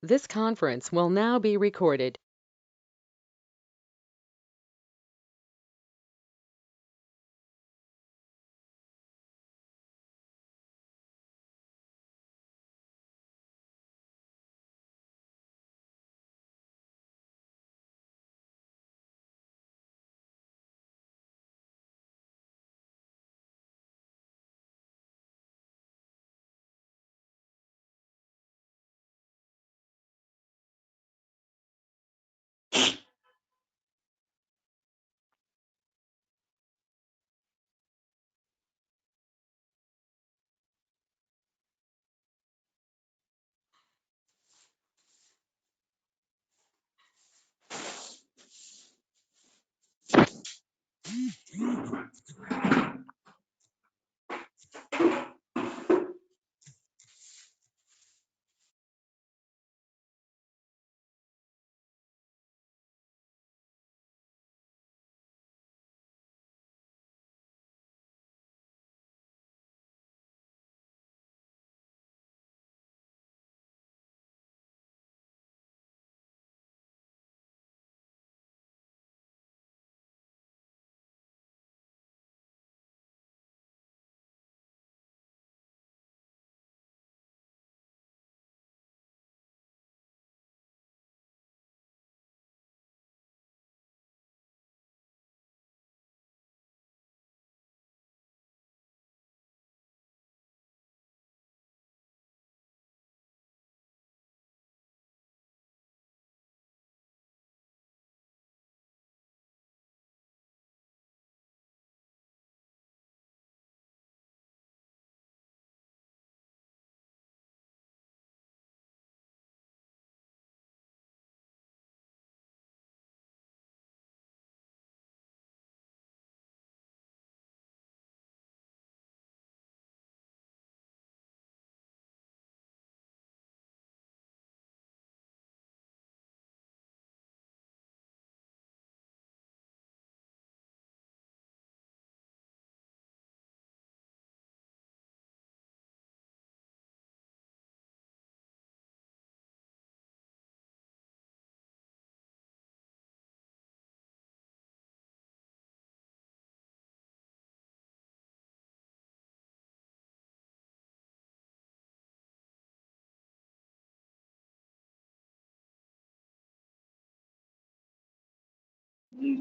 This conference will now be recorded.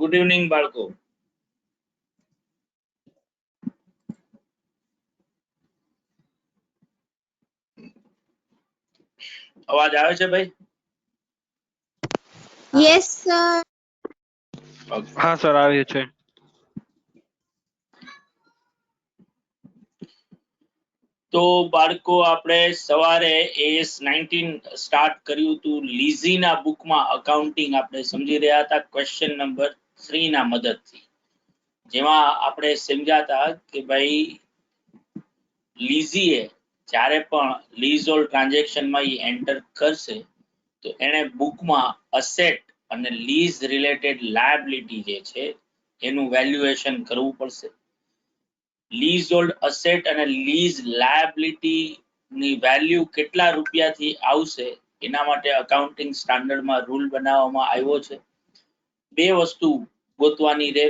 Good evening બાળકો. અવાજ આવે છે ભાઈ? Yes sir. હા સર આવે છે. તો બાળકો આપણે સવારે AS19 સ્ટાર્ટ કર્યું હતું લીઝીના બુકમાં અકાઉન્ટિંગ આપણે સમજી રહ્યા હતા ક્વેશ્ચન નંબર 3 ના મદદથી, જેમાં આપણે સમજાતા કે ભાઈ લીઝીએ જ્યારે પણ લીઝ હોલ્ડ ટ્રાન્ઝેક્શનમાં એ એન્ટર કરશે તો એને બુકમાં અસેટ અને લીઝ રિલેટેડ લાયબિલિટી જે છે એનું વેલ્યુએશન કરવું પડશે. લીઝ હોલ્ડ અસેટ અને લીઝ લાયબિલિટી ની વેલ્યુ કેટલા રૂપિયાથી આવશે એના માટે અકાઉન્ટિંગ સ્ટાન્ડર્ડમાં રૂલ બનાવવામાં આવ્યો છે. બે વસ્તુ ગોતવાની રહે,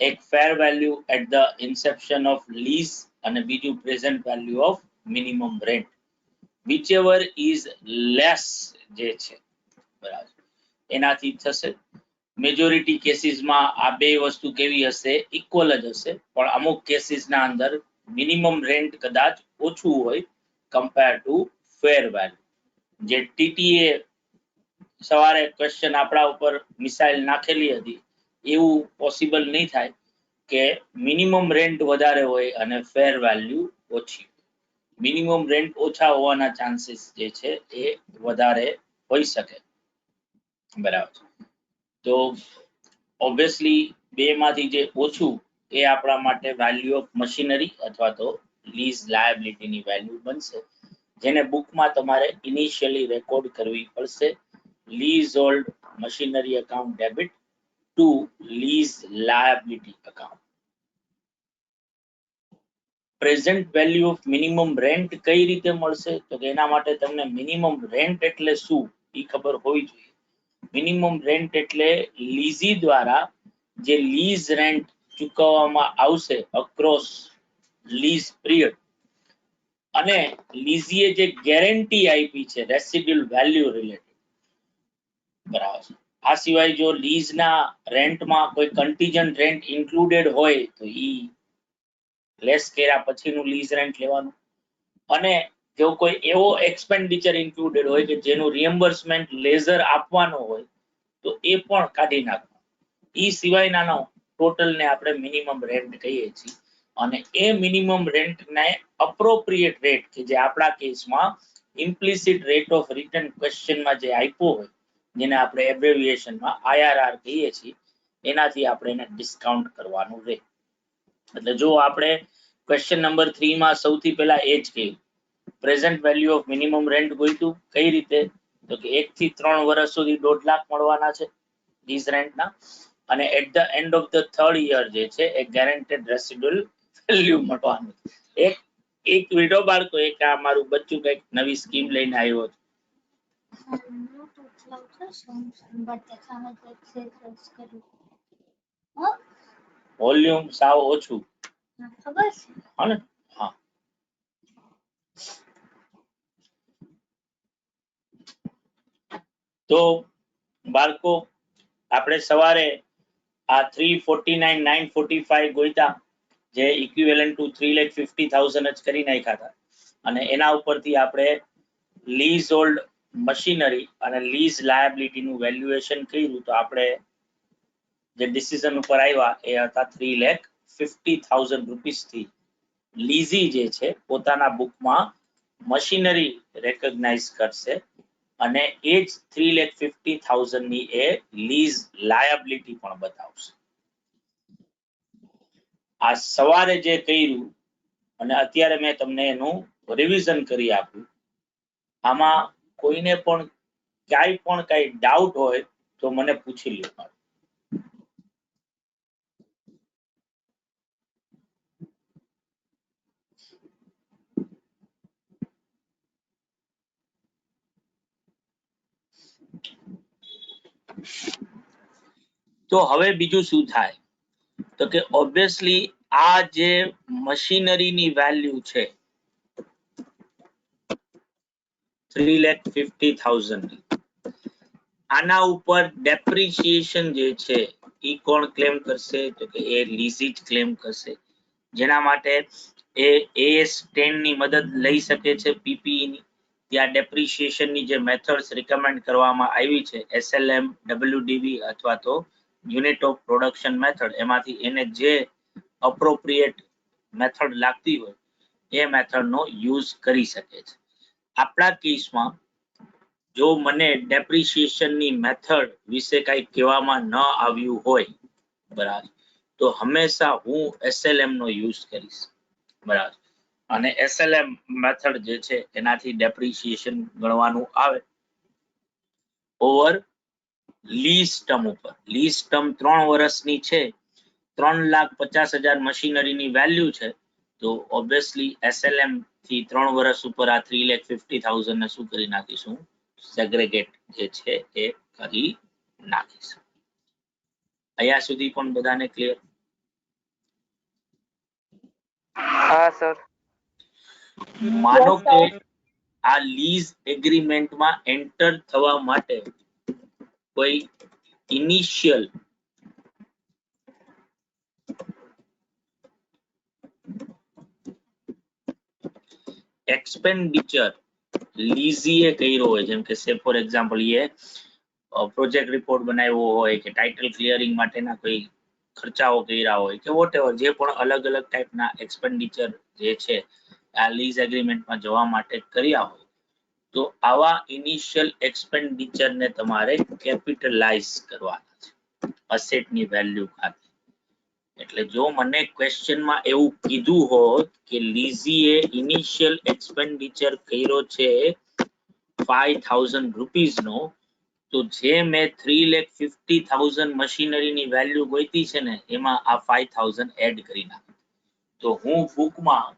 એક fair value at the inception of lease અને બીજું present value of minimum rent, whichever is less જે છે બરાબર એનાથી થશે. મેજોરિટી કેસીસમાં આ બે વસ્તુ કેવી હશે? ઇક્વલ જ હશે, પણ અમુક કેસીસના અંદર મિનિમમ રેન્ટ કદાચ ઓછું હોય કમ્પેર ટુ ફેર વેલ્યુ. જે ટીટીએ સવારે ક્વેશ્ચન આપણા ઉપર મિસાઇલ નાખેલી હતી એવું પોસિબલ નહીં થાય કે મિનિમમ રેન્ટ વધારે હોય અને ફેર વેલ્યુ ઓછી. મિનિમમ રેન્ટ ઓછા હોવાના ચાન્સીસ જે છે એ વધારે હોઈ શકે. બરાબર. તો ઓબ્વિયસલી બે માંથી જે ઓછું એ આપણા માટે વેલ્યુ ઓફ મશીનરી અથવા તો લીઝ લાયબિલિટીની વેલ્યુ બનશે, જેને બુકમાં તમારે ઇનિશિયલી રેકોર્ડ કરવી પડશે. Lease hold machinery account debit to lease liability account. Present value of minimum rent કઈ રીતે મળશે? તો એના માટે તમને મિનિમમ રેન્ટ એટલે શું એ ખબર હોવી જોઈએ. મિનિમમ રેન્ટ એટલે લીઝી દ્વારા જે લીઝ રેન્ટ ચૂકવવામાં આવશે અક્રોસ લીઝ પિરિયડ, અને લીઝીએ જે ગેરંટી આપી છે રેસિડ્યુઅલ વેલ્યુ રિલેટેડ, બરાબર છે. આ સિવાય જો લીઝના રેન્ટમાં કોઈ કન્ટીજન્ટ રેન્ટ ઇન્ક્લુડેડ હોય તો ઈ લેસ કર્યા પછીનું લીઝ રેન્ટ લેવાનું, અને જો કોઈ એવો એક્સપેન્ડિચર ઇન્ક્લુડેડ હોય કે જેનું રિએમ્બર્સમેન્ટ લેઝર આપવાનો હોય તો એ પણ કાઢી નાખવાનું. ઈ સિવાયના ટોટલને આપણે મિનિમમ રેન્ટ કહીએ છીએ, અને એ મિનિમમ રેન્ટને અપ્રોપ્રિએટ રેટ કે જે આપણા કેસમાં ઇમ્પ્લિસિટ રેટ ઓફ રિટર્ન ક્વેશ્ચનમાં જે આપ્યો હોય, જેને આપણે એબ્રેવિએશનમાં IRR કહીએ છીએ, એનાથી આપણે એને ડિસ્કાઉન્ટ કરવાનું રહે. એટલે જો આપણે ક્વેશ્ચન નંબર 3 માં સૌથી પહેલા એ જ કહ્યું present value of minimum rent ગોઈતું કઈ રીતે, તો કે 1 થી 3 વર્ષ સુધી 1.5 લાખ મળવાના છે લીઝ રેન્ટના, અને at the end of the third year જે છે એ ગેરંટેડ રેસિડ્યુઅલ વેલ્યુ મળવાનું. એક વિડિયો બાળકો એક આ મારું બચ્ચું કઈક નવી સ્કીમ લઈને આવ્યો છે. વોલ્યુમ સાવ ઓછું. ખબર છે હા. તો બાળકો આપણે સવારે આ 349,945 ગોઈતા જે ઇક્વિવેલન્ટ ટુ 3,50,000 જ કરી નાખ્યા હતા, અને એના ઉપરથી આપણે લીઝ હોલ્ડ મશીનરી અને લીઝ લાયબિલિટી નું વેલ્યુએશન કર્યું, તો આપણે જે ડિસિઝન ઉપર આવ્યા એ હતા 3,50,000 રૂપીસ થી લીઝી જે છે પોતાના બુકમાં મશીનરી રેકોગ્નાઇઝ કરશે, અને એ જ 3,50,000 ની એ લીઝ લાયબિલિટી પણ બતાવશે. આ સવારે જે કર્યું અને અત્યારે મેં તમને એનું રિવિઝન કરી આપ્યું, આમાં કોઈને પણ ક્યાંય પણ કઈ ડાઉટ હોય તો મને પૂછી લ્યો. તો હવે બીજું શું થાય, તો કે ઓબ્વિયસલી આ જે મશીનરીની વેલ્યુ છે 3,50,000, આના ઉપર ડેપ્રિસિએશન જે છે એ કોણ ક્લેમ કરશે, તો કે એ લીઝી જ ક્લેમ કરશે, જેના માટે એ AS 10 ની મદદ લઈ શકે છે PPE ની. ત્યાં ડેપ્રિસિએશન ની જે મેથડ્સ રિકમેન્ડ કરવામાં આવી છે SLM, WDV અથવા તો યુનિટ ઓફ પ્રોડક્શન મેથડ, એમાંથી એને જે અપ્રોપ્રિએટ મેથડ લાગતી હોય એ મેથડનો યુઝ કરી શકે છે. આપણા કેસમાં જો મને ડેપ્રિસિએશન ની મેથડ વિશે કઈ કહેવામાં ન આવ્યું હોય, બરાબર, તો હંમેશા હું SLM નો યુઝ કરીશ, બરાબર, અને SLM મેથડ જે છે એનાથી ડેપ્રિસિએશન ગણવાનું આવે ઓવર લીઝ ટર્મ ઉપર. લીઝ ટર્મ 3 વર્ષની છે, 3,50,000 મશીનરીની વેલ્યુ છે, તો ઓબ્વિયસલી SLM થી 3 વર્ષ ઉપર આ 3,50,000 ને શું કરી નાખીશું, સેગ્રેગેટ જે છે એ કરી નાખીશું. અહીંયા સુધી પણ બધાને ક્લિયર? હા સર. માનો કે આ લીઝ એગ્રીમેન્ટમાં એન્ટર થવા માટે કોઈ ઇનિશિયલ એક્સપેન્ડિચર લીઝીએ કર્યો હોય, જેમ કે સે for example A project report બનાવ્યો હોય કે ટાઇટલ ક્લિયરિંગ માટેના કોઈ ખર્ચાઓ કર્યા હોય કે વોટેવર જે પણ અલગ અલગ ટાઈપના એક્સપેન્ડિચર જે છે આ લીઝ એગ્રીમેન્ટમાં જવા માટે કર્યા હોય, તો આવા ઇનિશિયલ એક્સપેન્ડિચર ને તમારે કેપિટલાઇઝ કરવાના છે અસેટની વેલ્યુ ખાતે. એટલે જો મને ક્વેશ્ચનમાં એવું કીધું હોત કે લીઝીએ ઇનિશિયલ એક્સપેન્ડિચર કર્યો છે 5,000 રૂપીસ નો, તો જે મેં 3,50,000 મશીનરીની વેલ્યુ ગોઈતી છે ને એમાં આ 5,000 એડ કરી નાખ, તો હું બુકમાં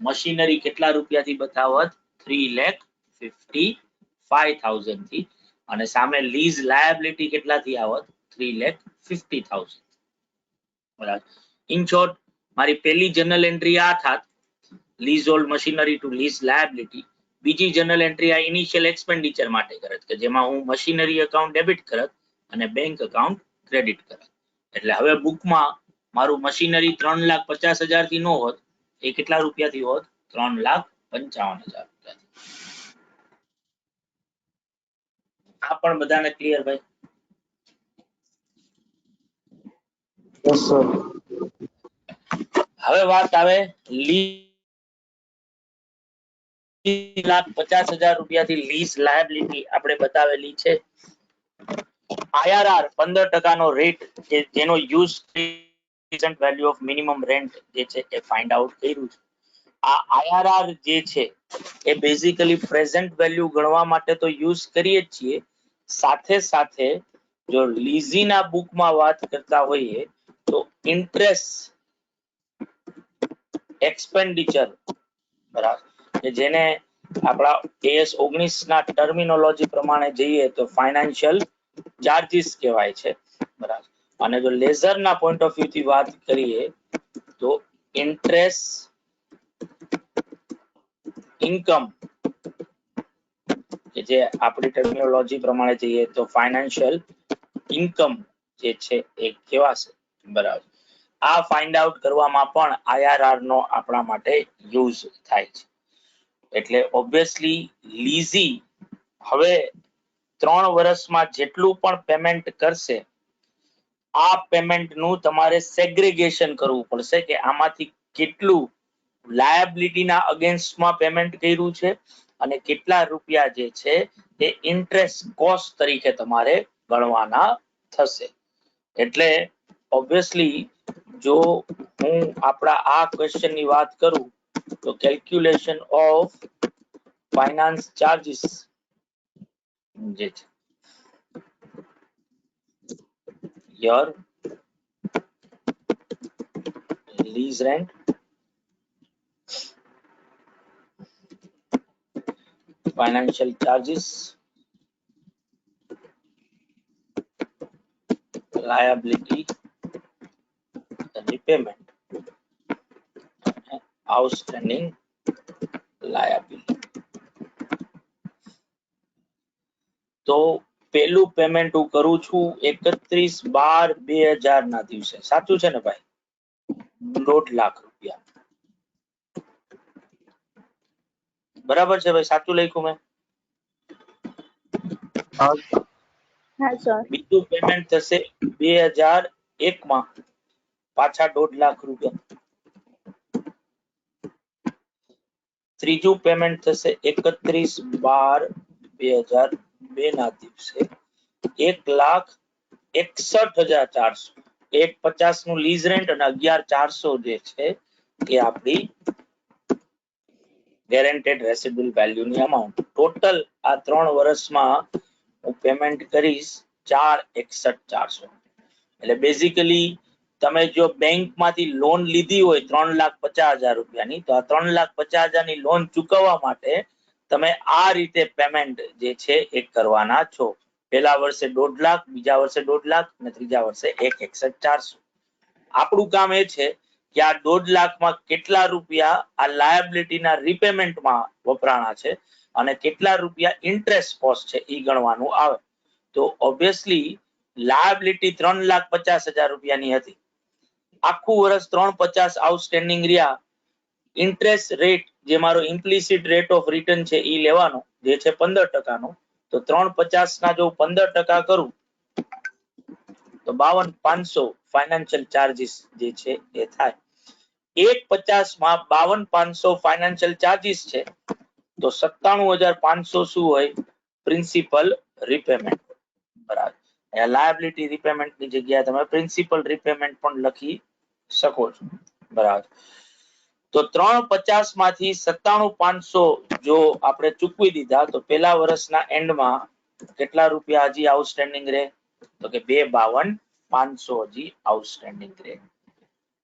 મશીનરી કેટલા રૂપિયાથી બતાવત, 3,55,000 થી, અને સામે લીઝ લાયબિલિટી કેટલાથી આવત 3,50,000. બરાબર. ઇન શોર્ટ મારી પહેલી જર્નલ એન્ટ્રી આ થાત leasehold machinery to lease liability. બીજી જર્નલ એન્ટ્રી આ ઇનિશિયલ એક્સપેન્ડિચર માટે કરત કે જેમાં હું મશીનરી એકાઉન્ટ ડેબિટ કરત અને બેંક એકાઉન્ટ ક્રેડિટ કરત. એટલે હવે બુકમાં મારું મશીનરી 3,50,000 થી નો હોત, એ કેટલા રૂપિયાથી હોત? 3,55,000 રૂપિયાથી. આ પણ બધાને ક્લિયર ભાઈ? Yes sir. હવે વાત આવે ₹3,50,000 રૂપિયાથી લીઝ લાયબિલિટી આપણે બતાવેલી છે. IRR 15% નો રેટ જેનો use present value of minimum rent જે છે એ ફાઇન્ડ આઉટ કર્યું છે. આ IRR જે છે એ બેઝિકલી પ્રેઝન્ટ વેલ્યુ ગણવા માટે તો યુઝ કરીએ જ છીએ, સાથે સાથે જો લીઝીના બુકમાં વાત કરતા હોઈએ તો ઇન્ટરેસ્ટ એક્સપેન્ડિચર, બરાબર, કે જેને આપણા AS 19 ના ટર્મિનોલોજી પ્રમાણે જઈએ તો ફાઇનાન્શિયલ ચાર્જીસ કહેવાય છે. બરાબર. અને જો લેઝરના પોઈન્ટ ઓફ વ્યૂ થી વાત કરીએ તો ઇન્ટરેસ્ટ ઇન્કમ, કે જે આપણી ટર્મિનોલોજી પ્રમાણે જઈએ તો ફાઇનાન્શિયલ ઇન્કમ જે છે એ કહેવાશે. બરાબર. આ ફાઇન્ડ આઉટ કરવામાં પણ IRR નો આપણા માટે યુઝ થાય છે. એટલે ઓબ્વિયસલી લીઝી હવે 3 વર્ષમાં જેટલું પણ પેમેન્ટ કરશે, આ પેમેન્ટ નું તમારે સેગ્રીગેશન કરવું પડશે કે આમાંથી કેટલું લાયબિલિટીના અગેન્સ્ટમાં પેમેન્ટ કર્યું છે અને કેટલા રૂપિયા જે છે એ ઇન્ટરેસ્ટ કોસ્ટ તરીકે તમારે ગણવાના થશે. એટલે ઓબ્વિયસલી જો હું આપણા આ ક્વેશ્ચન ની વાત કરું તો કેલ્ક્યુલેશન ઓફ ફાઇનાન્સ ચાર્જીસ જે છે your lease rent, financial charges, liability, repayment, outstanding liability. તો પેલું પેમેન્ટ હું કરું છું 31/12/2000 ના દિવસે. સાચું છે ને ભાઈ? 1.5 લાખ રૂપિયા. બરાબર છે ભાઈ? સાચું લખ્યું મેં? હા સર. બીજું પેમેન્ટ થશે 2001 માં પાછા 1.5 લાખ રૂપિયા. ત્રીજું પેમેન્ટ થશે 31/12/2002 ના દિવસે 1,61,400. 1,50,000 નું લીઝ રેન્ટ અને 11,400 જે છે એ આપણી ગેરંટેડ રેસિડ્યુઅલ વેલ્યુ ની અમાઉન્ટ. ટોટલ આ 3 વર્ષમાં હું પેમેન્ટ કરીશ 4,61,400. એટલે બેઝિકલી તમે જો બેંકમાંથી લોન લીધી હોય 3,50,000 રૂપિયાની, તો આ 3,50,000 ની લોન ચૂકવવા માટે તમે આ રીતે પેમેન્ટ જે છે એ કરવાના છો. પહેલા વર્ષે 1.5 લાખ, બીજા વર્ષે 1.5 લાખ અને ત્રીજા વર્ષે 1,61,400. આપણું કામ એ છે કે આ 1.5 લાખમાં કેટલા રૂપિયા આ લાયબિલિટીના રિપેમેન્ટમાં વપરાણા છે અને કેટલા રૂપિયા ઇન્ટરેસ્ટ કોસ્ટ છે એ ગણવાનું આવે. તો ઓબ્વિયસલી લાયબિલિટી 3,50,000 રૂપિયાની હતી. આખું વર્ષ 3,50 આઉટસ્ટેન્ડિંગ રહ્યા. ઇન્ટરેસ્ટ રેટ જે મારો ઇમ્પ્લિસિટ રેટ ઓફ રિટર્ન છે એ લેવાનો જે છે 15% નો. તો 3,50 ના જો 15% કરું તો 52,500 ફાઇનાન્શિયલ ચાર્જીસ જે છે એ થાય. 1,50 માં 52,500 ફાઇનાન્શિયલ ચાર્જીસ છે તો 97,500 શું હોય? Principal repayment. બરાબર. લાયબિલિટી રિપેમેન્ટ ની જગ્યાએ તમે પ્રિન્સિપલ રિપેમેન્ટ પણ લખી શકો છો. બરાબર. તો 3,50 માંથી 97,500 જો આપણે ચૂકવી દીધા તો પહેલા વર્ષના એન્ડમાં કેટલા રૂપિયા હજી આઉટસ્ટેન્ડિંગ રહે? તો કે 2,52,500 હજી આઉટસ્ટેન્ડિંગ રહે.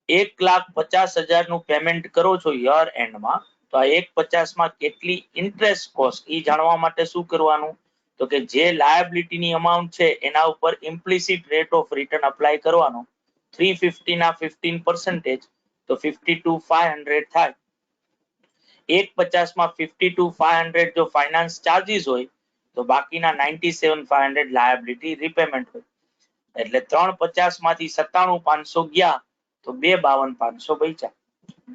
1,50,000 નું પેમેન્ટ કરો છો યર એન્ડમાં, તો આ 1,50 માં કેટલી ઇન્ટરેસ્ટ કોસ્ટ એ જાણવા માટે શું કરવાનું? તો કે જે લાયબિલિટી ની અમાઉન્ટ છે એના ઉપર implicit rate of return apply કરવાનો 350 ના 15% તો 52,500 થાય. 150 માં 52,500 જો ફાઇનાન્સ ચાર્જીસ હોય તો બાકીના 97,500 લાયબિલિટી રિપેમેન્ટ હોય. એટલે 350 માંથી 97,500 ગયા તો 252,500 બચ્યા.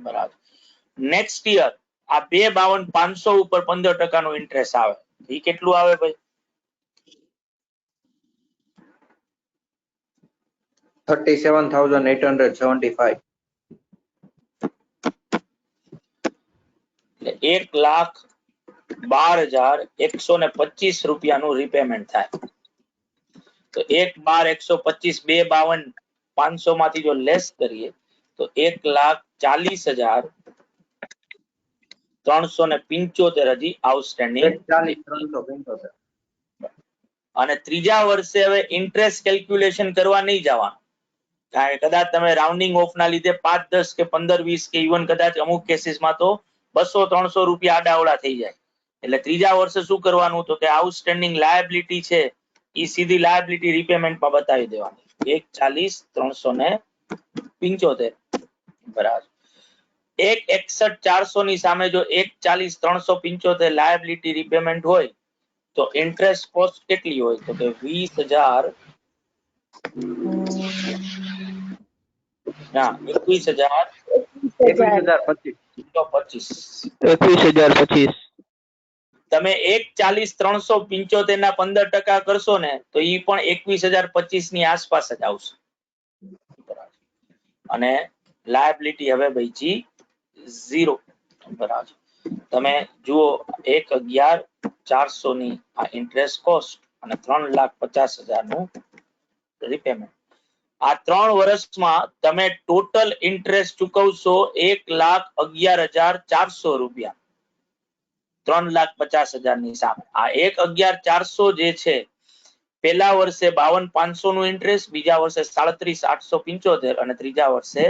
બરાબર. નેક્સ્ટ યર આ 252,500 ઉપર 15% નો ઇન્ટરેસ્ટ આવે. એ કેટલું આવે ભાઈ? 37,875. એટલે 1,12,125 રૂપિયાનું રિપેમેન્ટ થાય. તો 1,12,125 252,500 માંથી જો લેસ કરીએ તો 1,40,375 હજી આઉટસ્ટેન્ડિંગ. 41,375. અને ત્રીજા વર્ષે હવે ઇન્ટરેસ્ટ કેલ્ક્યુલેશન કરવા નહીં જવાનું. કારણ કે કદાચ તમે રાઉન્ડિંગ ઓફ ના લીધે 5, 10 કે 15, 20 કે ઇવન કદાચ અમુક કેસીસમાં તો 200-300 રૂપિયા આડાવડા થઈ જાય. એટલે ત્રીજા વર્ષે શું કરવાનું તો કે આઉટસ્ટેન્ડિંગ લાયબિલિટી છે એ સીધી લાયબિલિટી રિપેમેન્ટમાં બતાવી દેવાની. 1,40,375 બરાબર. 1,61,400 ની સામે જો 1,40,375 લાયબિલિટી રિપેમેન્ટ હોય તો ઇન્ટરેસ્ટ કોસ્ટ કેટલી હોય તો કે 20,000 ના 21,025. 21,025. તમે 1,40,375 ના 15% કરશો ને તો ઈ પણ 21,025 ની આસપાસ જ આવશે. અને લાયબિલિટી હવે બચી 0. બરાબર. તમે જુઓ 1,11,400 ની આ ઇન્ટરેસ્ટ કોસ્ટ અને 3,50,000 નું રિપેમેન્ટ. આ 3 વર્ષમાં તમે ટોટલ ઇન્ટરેસ્ટ ચૂકવશો 1,11,400 રૂપિયા 3,50,000 ની સામે. આ 1,11,400 જે છે પહેલા વર્ષે 52,500 નું ઇન્ટરેસ્ટ, બીજા વર્ષે 37,875 અને ત્રીજા વર્ષે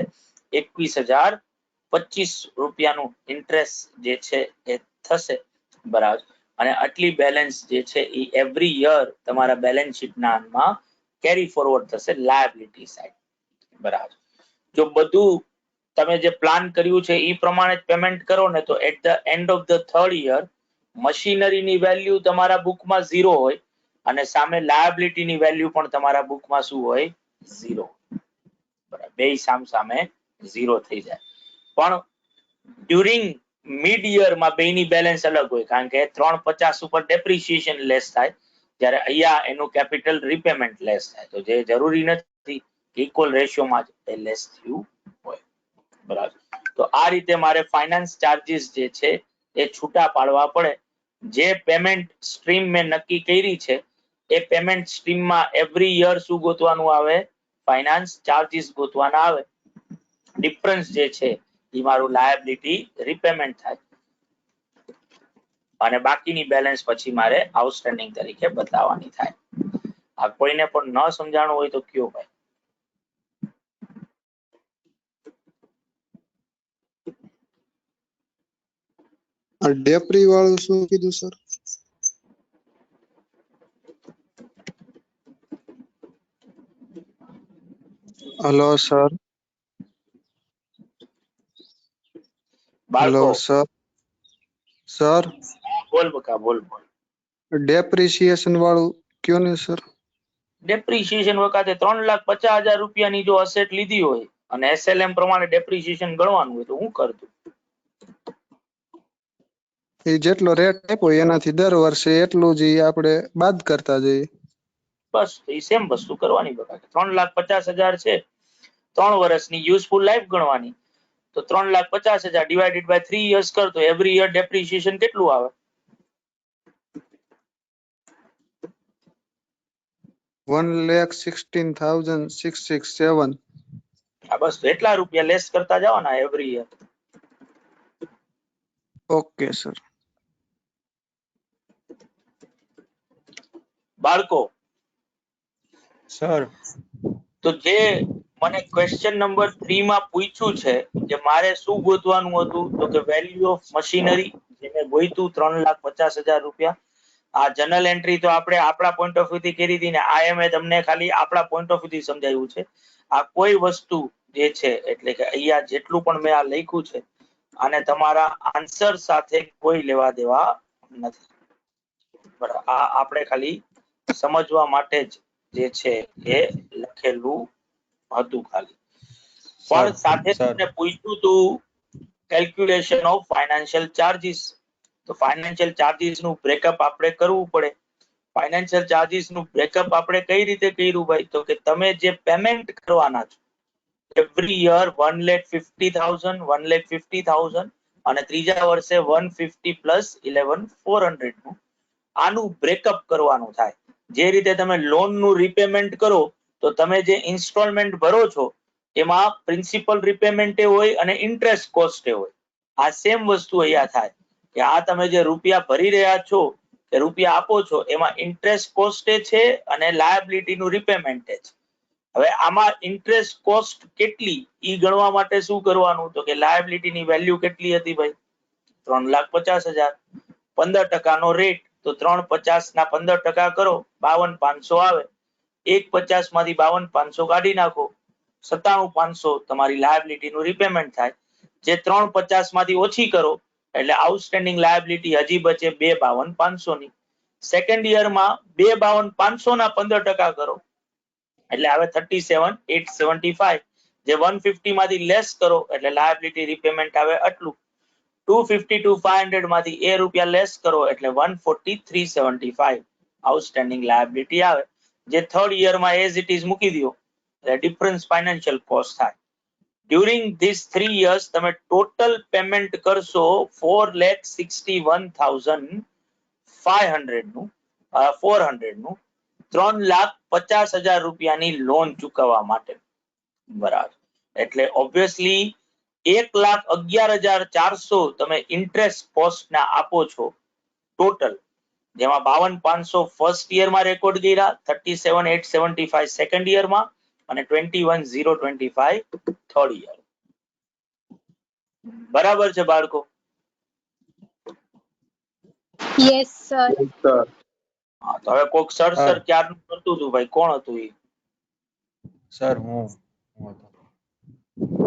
21,025 રૂપિયાનું ઇન્ટરેસ્ટ જે છે એ થશે. બરાબર. અને આટલી બેલેન્સ જે છે એ એવરી યર તમારા બેલેન્સ શીટના અંતમાં કેરી ફોરવર્ડ થશે લાયબિલિટી સાઈડ. બરાબર. જો બધું તમે જે પ્લાન કર્યું છે એ પ્રમાણે જ પેમેન્ટ કરો ને તો at the end of the third year મશીનરીની વેલ્યુ તમારા બુકમાં 0 હોય અને સામે લાયબિલિટીની વેલ્યુ પણ તમારા બુકમાં શું હોય 0. બરાબર. બે સામે 0 થઈ જાય. પણ ડ્યુરિંગ મિડ યરમાં બેની બેલેન્સ અલગ હોય કારણ કે 350 ઉપર ડેપ્રિસિએશન લેસ થાય જ્યારે અહીંયા એનું કેપિટલ રિપેમેન્ટ લેસ થાય. તો જે જરૂરી નથી ઇક્વલ રેશિયોમાં જ એ લેસ થયું હોય. બરાબર. તો આ રીતે મારે ફાઇનાન્સ ચાર્જીસ જે છે એ છૂટા પાડવા પડે. જે પેમેન્ટ સ્ટ્રીમ મેં નક્કી કરી છે એ પેમેન્ટ સ્ટ્રીમમાં એવરી યર શું ગોતવાનું આવે ફાઇનાન્સ ચાર્જીસ ગોતવાના આવે. ડિફરન્સ જે છે એ મારું લાયબિલિટી રિપેમેન્ટ થાય અને બાકીની બેલેન્સ પછી મારે આઉટસ્ટેન્ડિંગ તરીકે બતાવવાની થાય. આ કોઈને પણ ન સમજાણું હોય તો કયો ભાઈ. ડેપ્રી વાળું શું કીધું સર? Hello sir. બાળકો હલો સર. સર બોલ બકા બોલ. ડેપ્રિસિએશન વાળું કયો ને સર? ડેપ્રિસિએશન વખતે 3,50,000 રૂપિયાની જો અસેટ લીધી હોય અને એસએલએમ પ્રમાણે ડેપ્રિસિએશન ગણવાનું હોય તો હું કરતું એ જેટલો રેટ આપ્યો એનાથી દર વર્ષે એટલું જ આપણે બાદ કરતા જઈએ. બસ એ સેમ વસ્તુ કરવાની બકા. 3,50,000 છે 3 વર્ષની યુઝફુલ લાઈફ ગણવાની તો 3,50,000 ડિવાઇડેડ બાય 3 યર્સ કર તો એવરી યર ડેપ્રિસિએશન કેટલું આવે 1,16,667. આ બસ એટલા રૂપિયા લેસ કરતા જવાના એવરી યર. Okay sir. બાળકો સર તો જે મને ક્વેશ્ચન નંબર 3 માં પૂછ્યું છે કે મારે શું ગોતવાનું હતું તો કે વેલ્યુ ઓફ મશીનરી જે મેં ગોઈતું 3,50,000 રૂપિયા આ જનરલ એન્ટ્રી તો આપણે આપણા પોઈન્ટ ઓફ વ્યૂ થી કરી હતી ને, આ મેં તમને ખાલી આપણા પોઈન્ટ ઓફ વ્યૂ થી સમજાવ્યું છે. આ કોઈ વસ્તુ જે છે એટલે કે અહીંયા જેટલું પણ મેં આ લખ્યું છે અને તમારા આન્સર સાથે કોઈ લેવા દેવા નથી. બરાબર, આ આપણે ખાલી સમજવા માટે જ જે છે એ લખેલું હતું ખાલી. પણ સાથે તમને પૂછ્યું હતું કેલ્ક્યુલેશન ઓફ ફાઇનાન્શિયલ ચાર્જીસ. તો ફાઇનાન્શિયલ ચાર્જીસ નું બ્રેકઅપ આપણે કરવું પડે. ફાઇનાન્શિયલ ચાર્જીસ નું બ્રેકઅપ આપણે કઈ રીતે કર્યું ભાઈ? તો કે તમે જે પેમેન્ટ કરવાના છો એવરી યર 1,50,000, 1,50,000 અને ત્રીજા વર્ષે 150 પ્લસ 11,400 નું આનું બ્રેકઅપ કરવાનું થાય. જે રીતે તમે લોન નું રીપેમેન્ટ કરો તો તમે જે ઇન્સ્ટોલમેન્ટ ભરો છો એમાં પ્રિન્સિપલ રિપેમેન્ટ હોય અને ઇન્ટરેસ્ટ કોસ્ટ હોય. આ સેમ વસ્તુ અહીંયા થાય કે આ તમે જે રૂપિયા ભરી રહ્યા છો કે રૂપિયા આપો છો એમાં ઇન્ટરેસ્ટ કોસ્ટ છે અને લાયબિલિટી નું રિપેમેન્ટ છે. હવે આમાં ઇન્ટરેસ્ટ કોસ્ટ કેટલી ઈ ગણવા માટે શું કરવાનું? તો કે લાયબિલિટી ની વેલ્યુ કેટલી હતી ભાઈ? 3,50,000. 15% નો રેટ તો 3,50 ના 15% કરો 52,500 આવે. 1,50 માંથી 52,500 કાઢી નાખો, 97,500 તમારી લાયબિલિટી નું રિપેમેન્ટ થાય. જે 3,50 માંથી ઓછી કરો એટલે આઉટસ્ટેન્ડિંગ લાયબિલિટી હજી બચે 2,52,500 ની. સેકન્ડ યર માં 2,52,500 ના 15% કરો એટલે આવે 37,875. જે 150 માંથી લેસ કરો એટલે લાયબિલિટી રિપેમેન્ટ આવે આટલું. 250 to 500 માંથી એ રૂપિયા લેસ કરો એટલે 140,375 આઉટસ્ટેન્ડિંગ લાયબિલિટી આવે. જે થર્ડ યર માં એઝ ઇટ ઇઝ મૂકી દો એટલે ડિફરન્સ ફાઇનાન્શિયલ કોસ્ટ થાય. ડ્યુરિંગ ધીસ 3 years તમે ટોટલ પેમેન્ટ કરશો 4,61,500 નું 400 નું 3,50,000 રૂપિયાની લોન ચૂકવવા માટે. બરાબર, એટલે ઓબ્વિયસલી 1,11,400 તમે ઇન્ટરેસ્ટ કોસ્ટ ના આપો છો ટોટલ, જેમાં 52,500 ફર્સ્ટ યર માં રેકોર્ડ કર્યા, 37,875 સેકન્ડ યર માં અને 21,025 થર્ડ યર. બરાબર છે બાળકો? Yes, sir. હા, તો હવે કોક સર ક્યારનું કરતું હતું ભાઈ, કોણ હતું એ? સર હું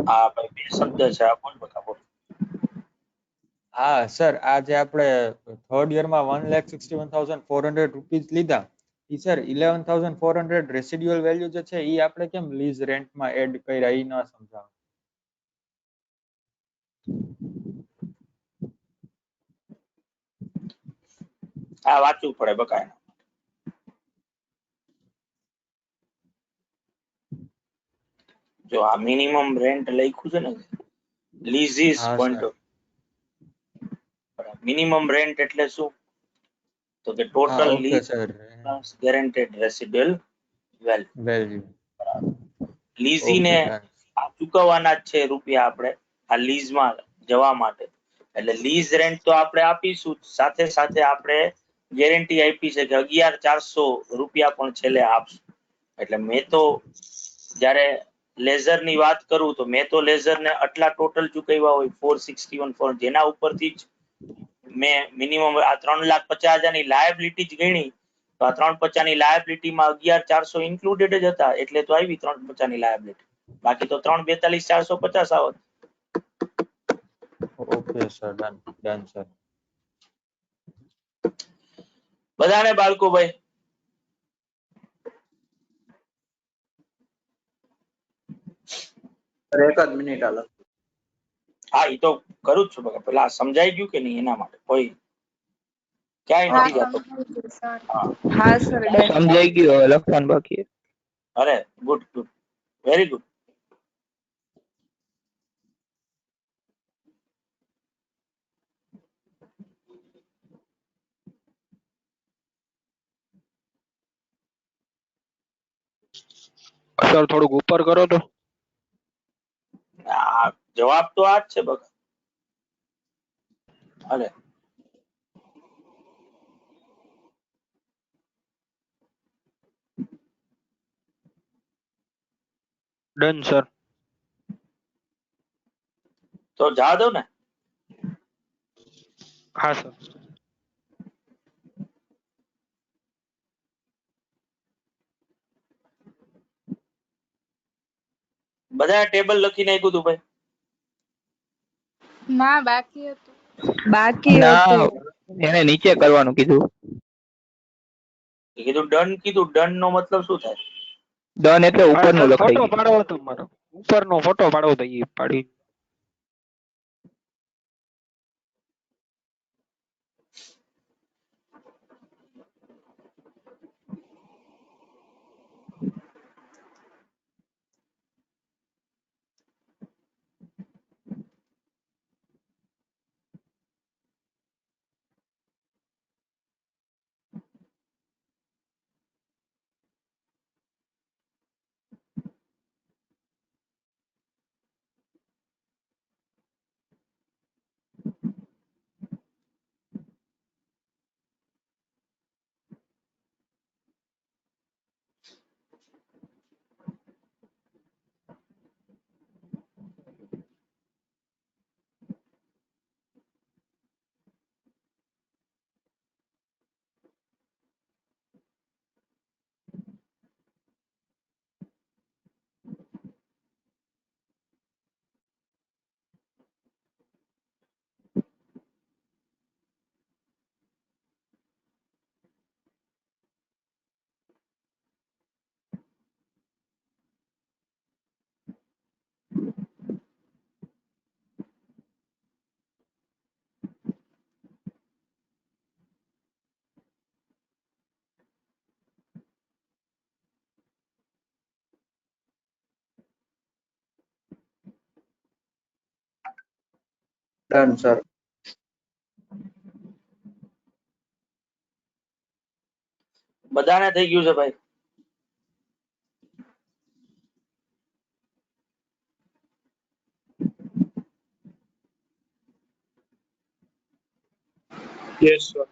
હા ભાઈ, બે શબ્દ છે આ, બોલ બકા બોલ. હા સર, આ જે આપણે થર્ડ યર માં 1,61,400 રૂપીસ લીધા ઈ સર 11,400 રેસિડ્યુઅલ વેલ્યુ જે છે ઈ આપણે કેમ લીઝ રેન્ટ માં એડ કર્યા ઈ ન સમજાવ. આ વાંચવું પડે બકા. જો આ મિનિમમ રેન્ટ લખ્યું છે ને, lessee's point of minimum rent એટલે શું? તો કે total lease guaranteed residual value. લીઝીને આ ચૂકવવાના જ છે રૂપિયા આપણે આ લીઝમાં જવા માટે. એટલે લીઝ રેન્ટ તો આપણે આપીશું, સાથે સાથે આપણે ગેરંટી આપી છે કે 11,400 રૂપિયા પણ છેલ્લે આપશું. એટલે મેં તો જ્યારે લેઝર ની વાત કરું તો મેં તો લેઝર ને આટલા ટોટલ ચૂકવ્યા હોય 461 જેના ઉપરથી જ મેં મિનિમમ આ 3,50,000 ની લાયબિલિટી જ ગણી. તો આ 3,50 ની લાયબિલિટી માં 11,400 ઇન્ક્લુડેડ જ હતા એટલે તો આવી 3,50 ની લાયબિલિટી. બાકી તો 3,42,450 આવત. Okay sir, done sir. બધાને બાળકો ભાઈ? એક જ મિનિટ હાલો. હા, એ તો કરું જ છું બકા. પેલા સમજાઈ ગયું કે નહીં એના માટે કોઈ ક્યાંય નથી જતો. હા સર, સમજાઈ ગયું, હવે લખવાનું બાકી. અરે good good, very good. Sir થોડુંક ઉપર કરો તો. આ જવાબ તો આ જ છે બકા. અરે ડન સર. તો જા દો ને. હા સર. બધા ટેબલ લખી નાખ્યું હતું ભાઈ? ના બાકી હતું. ના એને નીચે કરવાનું કીધું. કીધું ડન, કીધું ડન નો મતલબ શું થાય? ડન એટલે ઉપરનું લખાઈ ફોટો ગયું. પાડવો હતો મારો, ઉપરનો ફોટો પાડવો હતો, ઈ પાડી. Done sir. બધાને થઈ ગયું છે ભાઈ? Yes sir.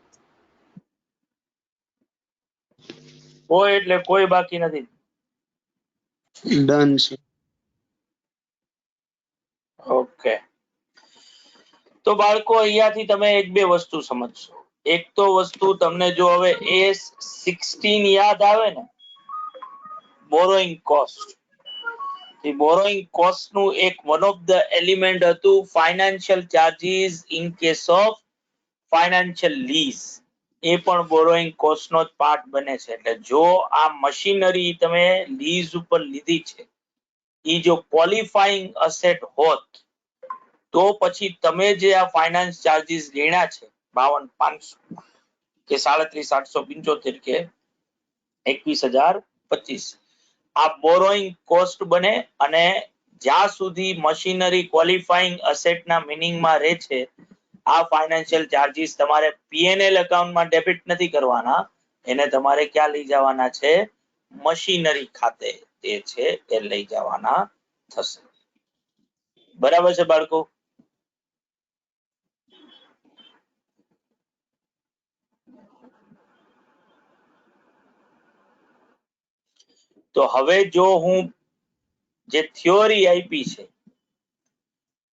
કોઈ એટલે કોઈ બાકી નથી. ડન છે. ઓકે, તો બાળકો અહીંયાથી તમે એક બે વસ્તુ સમજશો. એક તો વસ્તુ તમને જો હવે AS16 યાદ આવે ને, બોરોઈંગ કોસ્ટ, એ બોરોઈંગ કોસ્ટ નું એક વન ઓફ ધ એલિમેન્ટ હતું financial charges in case of financial lease. એ પણ બોરોઈંગ કોસ્ટ નો જ પાર્ટ બને છે. એટલે જો આ મશીનરી તમે લીઝ ઉપર લીધી છે, એ જો ક્વોલિફાઈંગ અસેટ હોત તો પછી તમે જે આ ફાઇનાન્સ ચાર્જીસ ગણ્યા છે 52,500 કે 37,875 કે 21,025, આ બોરોઈંગ કોસ્ટ બને. અને જ્યાં સુધી મશીનરી ક્વોલિફાઈંગ અસેટ ના મિનિંગ માં રહે છે, આ ફાઇનાન્શિયલ ચાર્જીસ તમારે P&L એકાઉન્ટમાં ડેબિટ નથી કરવાના, એને તમારે ક્યાં લઈ જવાના છે? મશીનરી ખાતે જે છે એ લઈ જવાના થશે. બરાબર છે બાળકો? તો હવે જો હું જે થિયોરી આપી છે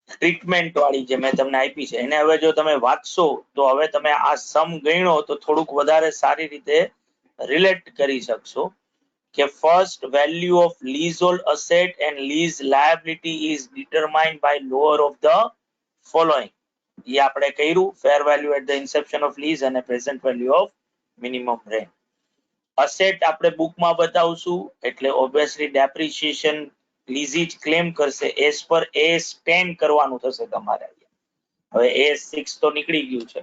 ટ્રીટમેન્ટ વાળી, જે મેં તમને આપી છે, એને હવે જો તમે વાંચશો તો હવે તમે આ સમ ગણ્યો તો થોડુંક વધારે સારી રીતે રિલેટ કરી શકશો કે first value of leasehold asset and lease liability is determined by lower of the following. એ આપણે કર્યું, fair value at the inception of lease અને present value of minimum rent. Asset આપણે બુકમાં બતાવશું એટલે ઓબ્વિયસલી ડેપ્રિસિએશન લીઝી જ ક્લેમ કરશે, એસ પર AS10 કરવાનું થશે તમારે. હવે AS6 તો નીકળી ગયું છે,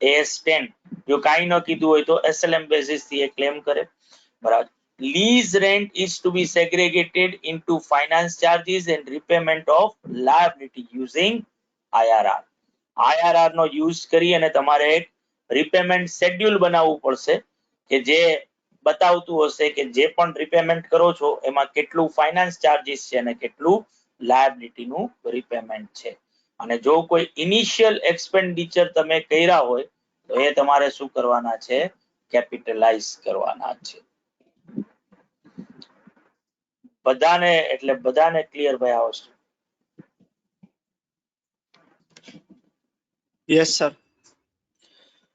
AS10 જો કાંઈ ન કીધું હોય તો SLM બેસિસ થી એ ક્લેમ કરે. બરાબર. Lease rent is to be segregated into finance charges and repayment of liability using IRR. IRR no use કરી અને તમારે એક રિપેમેન્ટ શેડ્યુલ બનાવવું પડશે કે જે બતાવતું હશે કે જે પણ રિપેમેન્ટ કરો છો એમાં કેટલું ફાઇનાન્સ ચાર્જીસ છે અને કેટલું લાયબિલિટી નું રિપેમેન્ટ છે. અને જો કોઈ ઇનિશિયલ એક્સપેન્ડિચર તમે કર્યા હોય તો એ તમારે શું કરવાના છે? કેપિટલાઇઝ કરવાના છે. બધાને એટલે બધાને ક્લિયર ભાઈ આ વસ્તુ? Yes sir.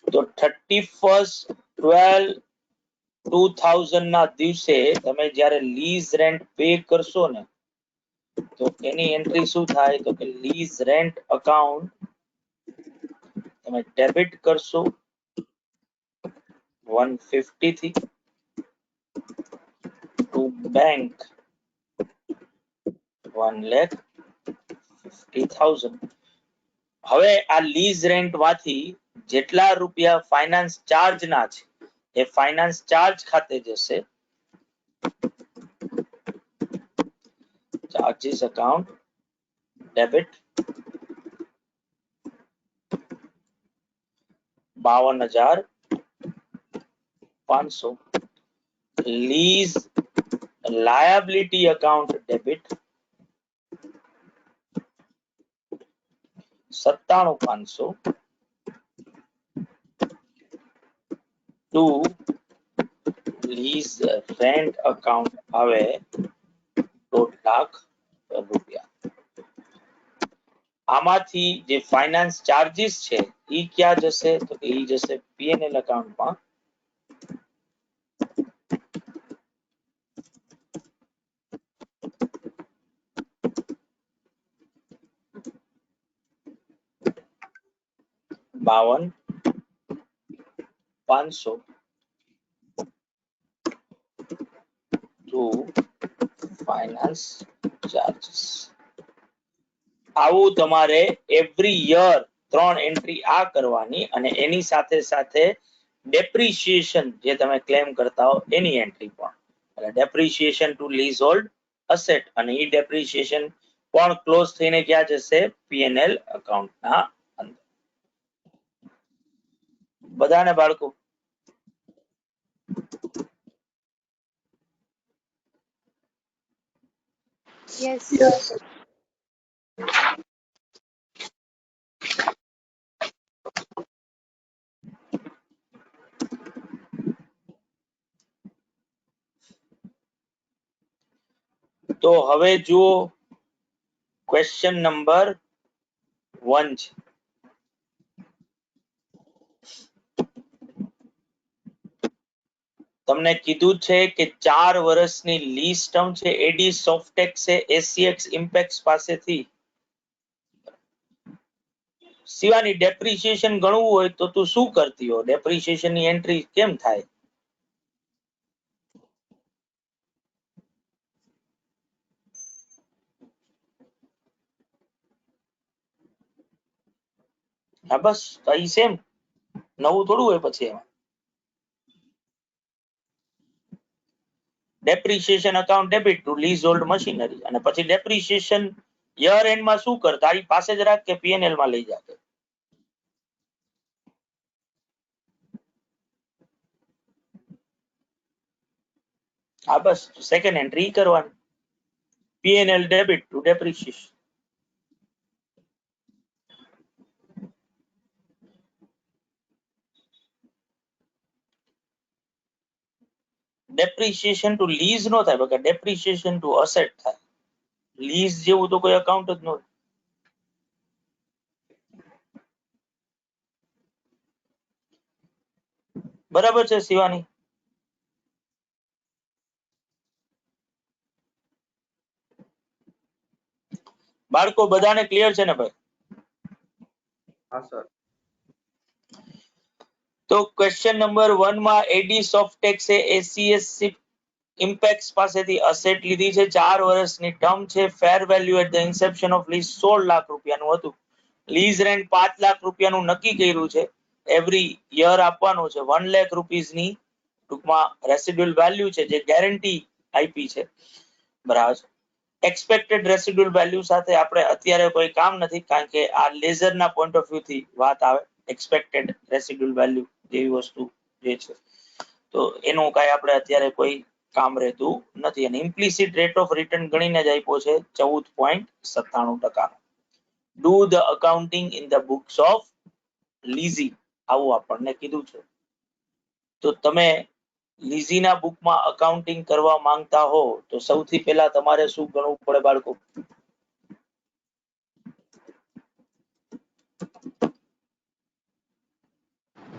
તો 31/12/2000 ના દિવસે તમે જ્યારે લીઝ રેન્ટ પે કરશો ને, તો એની એન્ટ્રી શું થાય તો કે લીઝ રેન્ટ અકાઉન્ટ તમે ડેબિટ કરશો 150 થી ટુ બેંક 1,50,000. હવે આ લીઝ રેન્ટ માંથી જેટલા રૂપિયા ફાઇનાન્સ ચાર્જ ના છે એ ફાઇનાન્સ ચાર્જ ખાતે જશે. Charges account debit 52,500. Lease liability account debit 97,500 to lease rent account આવે 1,00,000 રૂપિયા. આમાંથી જે ફાઇનાન્સ ચાર્જીસ છે ઈ ક્યાં જશે તો ઈ જશે પીએનએલ અકાઉન્ટમાં. $52,500 ટુ ફાઇનાન્સ ચાર્જીસ. આવું તમારે એવરી યર 3 એન્ટ્રી આ કરવાની અને એની સાથે સાથે ડેપ્રિસિએશન જે તમે ક્લેમ કરતા હો એની એન્ટ્રી પણ. એટલે depreciation to leasehold asset અને ઈ ડેપ્રિસિએશન પણ ક્લોઝ થઈને ક્યાં જશે પીએનએલ અકાઉન્ટના અંદર. બધાને બાળકો Yes. તો હવે જુઓ ક્વેશ્ચન નંબર 1 છે. તમને કીધું છે કે 4 વર્ષની લીઝ ટર્મ છે એડી સોફ્ટેક્સ છે એસીએક્સ ઇમ્પેક્સ પાસેથી. શિવાની ડેપ્રિસિએશન ગણવું હોય તો તું શું કરતી હો? ડેપ્રિસિએશન ની એન્ટ્રી કેમ થાય? હા બસ કઈ સેમ નવું થોડું હોય પછી એમાં. Depreciation account debit to leasehold machinery અને પછી ડેપ્રિસિએશન યર એન્ડ માં શું કર તારી પાસે જ રાખ કે પીએનએલ માં લઈ જા. હા બસ સેકન્ડ એન્ટ્રી કરવાની PNL debit to depreciation. Depreciation to lease નો થાય બકા ડેપ્રિસિએશન ટુ અસેટ થાય. લીઝ જેવું તો કોઈ અકાઉન્ટ જ ન હોય. બરાબર છે શિવાની? બાળકો બધાને ક્લિયર છે ને ભાઈ? હા સર. તો ક્વેશ્ચન નંબર 1 માં એડી સોફ્ટેક્સ એ એસીએસ ઇમ્પેક્સ પાસેથી અસેટ લીધી છે 4 વર્ષની ટર્મ છે. Fair value at the inception of lease 16 lakh રૂપિયાનું હતું. લીઝ રેન્ટ 5 લાખ રૂપિયાનું નક્કી કર્યું છે. એવરી યર આપવાનું છે 1 લાખ રૂપીસની ટૂંકમાં રેસિડ્યુઅલ વેલ્યુ છે જે ગેરંટી આપી છે. બરાબર. એક્સપેક્ટેડ રેસિડ્યુઅલ વેલ્યુ સાથે આપણે અત્યારે કોઈ કામ નથી કારણ કે આ લેઝરના પોઈન્ટ ઓફ વ્યૂ થી વાત આવે. એક્સપેક્ટેડ રેસિડ્યુઅલ વેલ્યુ જેવી વસ્તુ જે છે તો એનું કાંઈ આપણે અત્યારે કોઈ કામ રહેતું નથી. અને ઇમ્પ્લિસિટ રેટ ઓફ રિટર્ન ગણીને જ આપ્યો છે 14.97%. Do the accounting in the books of lessee આવું આપણને કીધું છે. તો તમે લીઝીના બુકમાં અકાઉન્ટિંગ કરવા માંગતા હો તો સૌથી પહેલા તમારે શું ગણવું પડે બાળકો?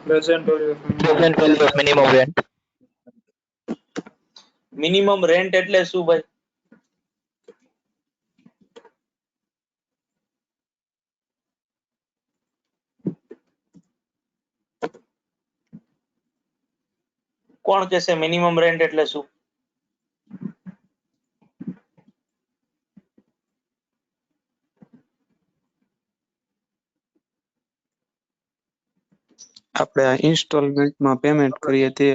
Present value of minimum rent. Minimum rent એટલે શું ભાઈ? કોણ કહેશે મિનિમમ રેન્ટ એટલે શું? આપણે આ ઇન્સ્ટોલમેન્ટમાં પેમેન્ટ કરીએ તે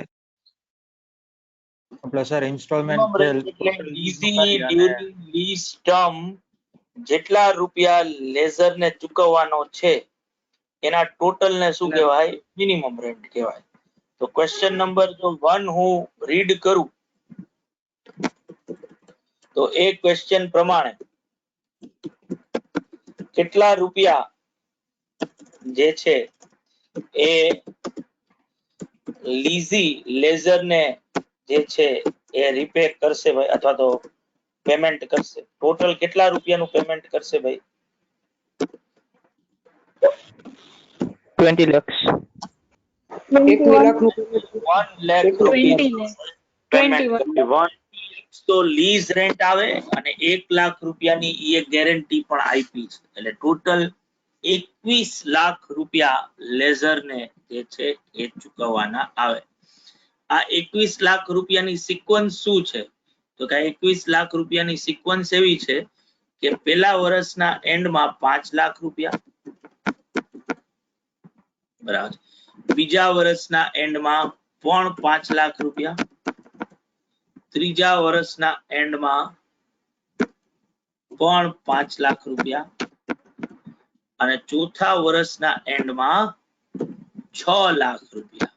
આપણે સર ઇન્સ્ટોલમેન્ટ Minimum rent એટલે લીઝની ડ્યુરિંગ લીઝ ટર્મ જેટલા રૂપિયા લેઝર ને ચૂકવવાનો છે એના ટોટલ ને શું કહેવાય? મિનિમમ રેન્ટ કહેવાય. તો ક્વેશ્ચન નંબર જો 1 હું રીડ કરું તો એ ક્વેશ્ચન પ્રમાણે કેટલા રૂપિયા જે છે એ લીઝી લેઝર ને જે છે એ રીપે કરશે ભાઈ, અથવા તો પેમેન્ટ કરશે. ટોટલ કેટલા રૂપિયાનું પેમેન્ટ કરશે ભાઈ? 20 lakhs. 21. 1 lakh 20 rupees lakh. Payment 21. કરશે. 1 lakhs તો લીઝ રેન્ટ આવે અને 1 લાખ રૂપિયાની એ ગેરંટી પણ આપી છે. એટલે ટોટલ 21 લાખ રૂપિયા લેઝર ને જે છે એ ચૂકવવાના આવે. આ 21 લાખ રૂપિયાની સિક્વન્સ શું છે? તો કે 21 લાખ રૂપિયાની સિક્વન્સ એવી છે કે પહેલા વર્ષના એન્ડમાં 5 લાખ રૂપિયા, બરાબર, બીજા વર્ષના એન્ડમાં પણ 5 લાખ રૂપિયા, ત્રીજા વર્ષના એન્ડમાં પણ 5 લાખ રૂપિયા અને ચોથા વર્ષના એન્ડમાં 6 લાખ રૂપિયા.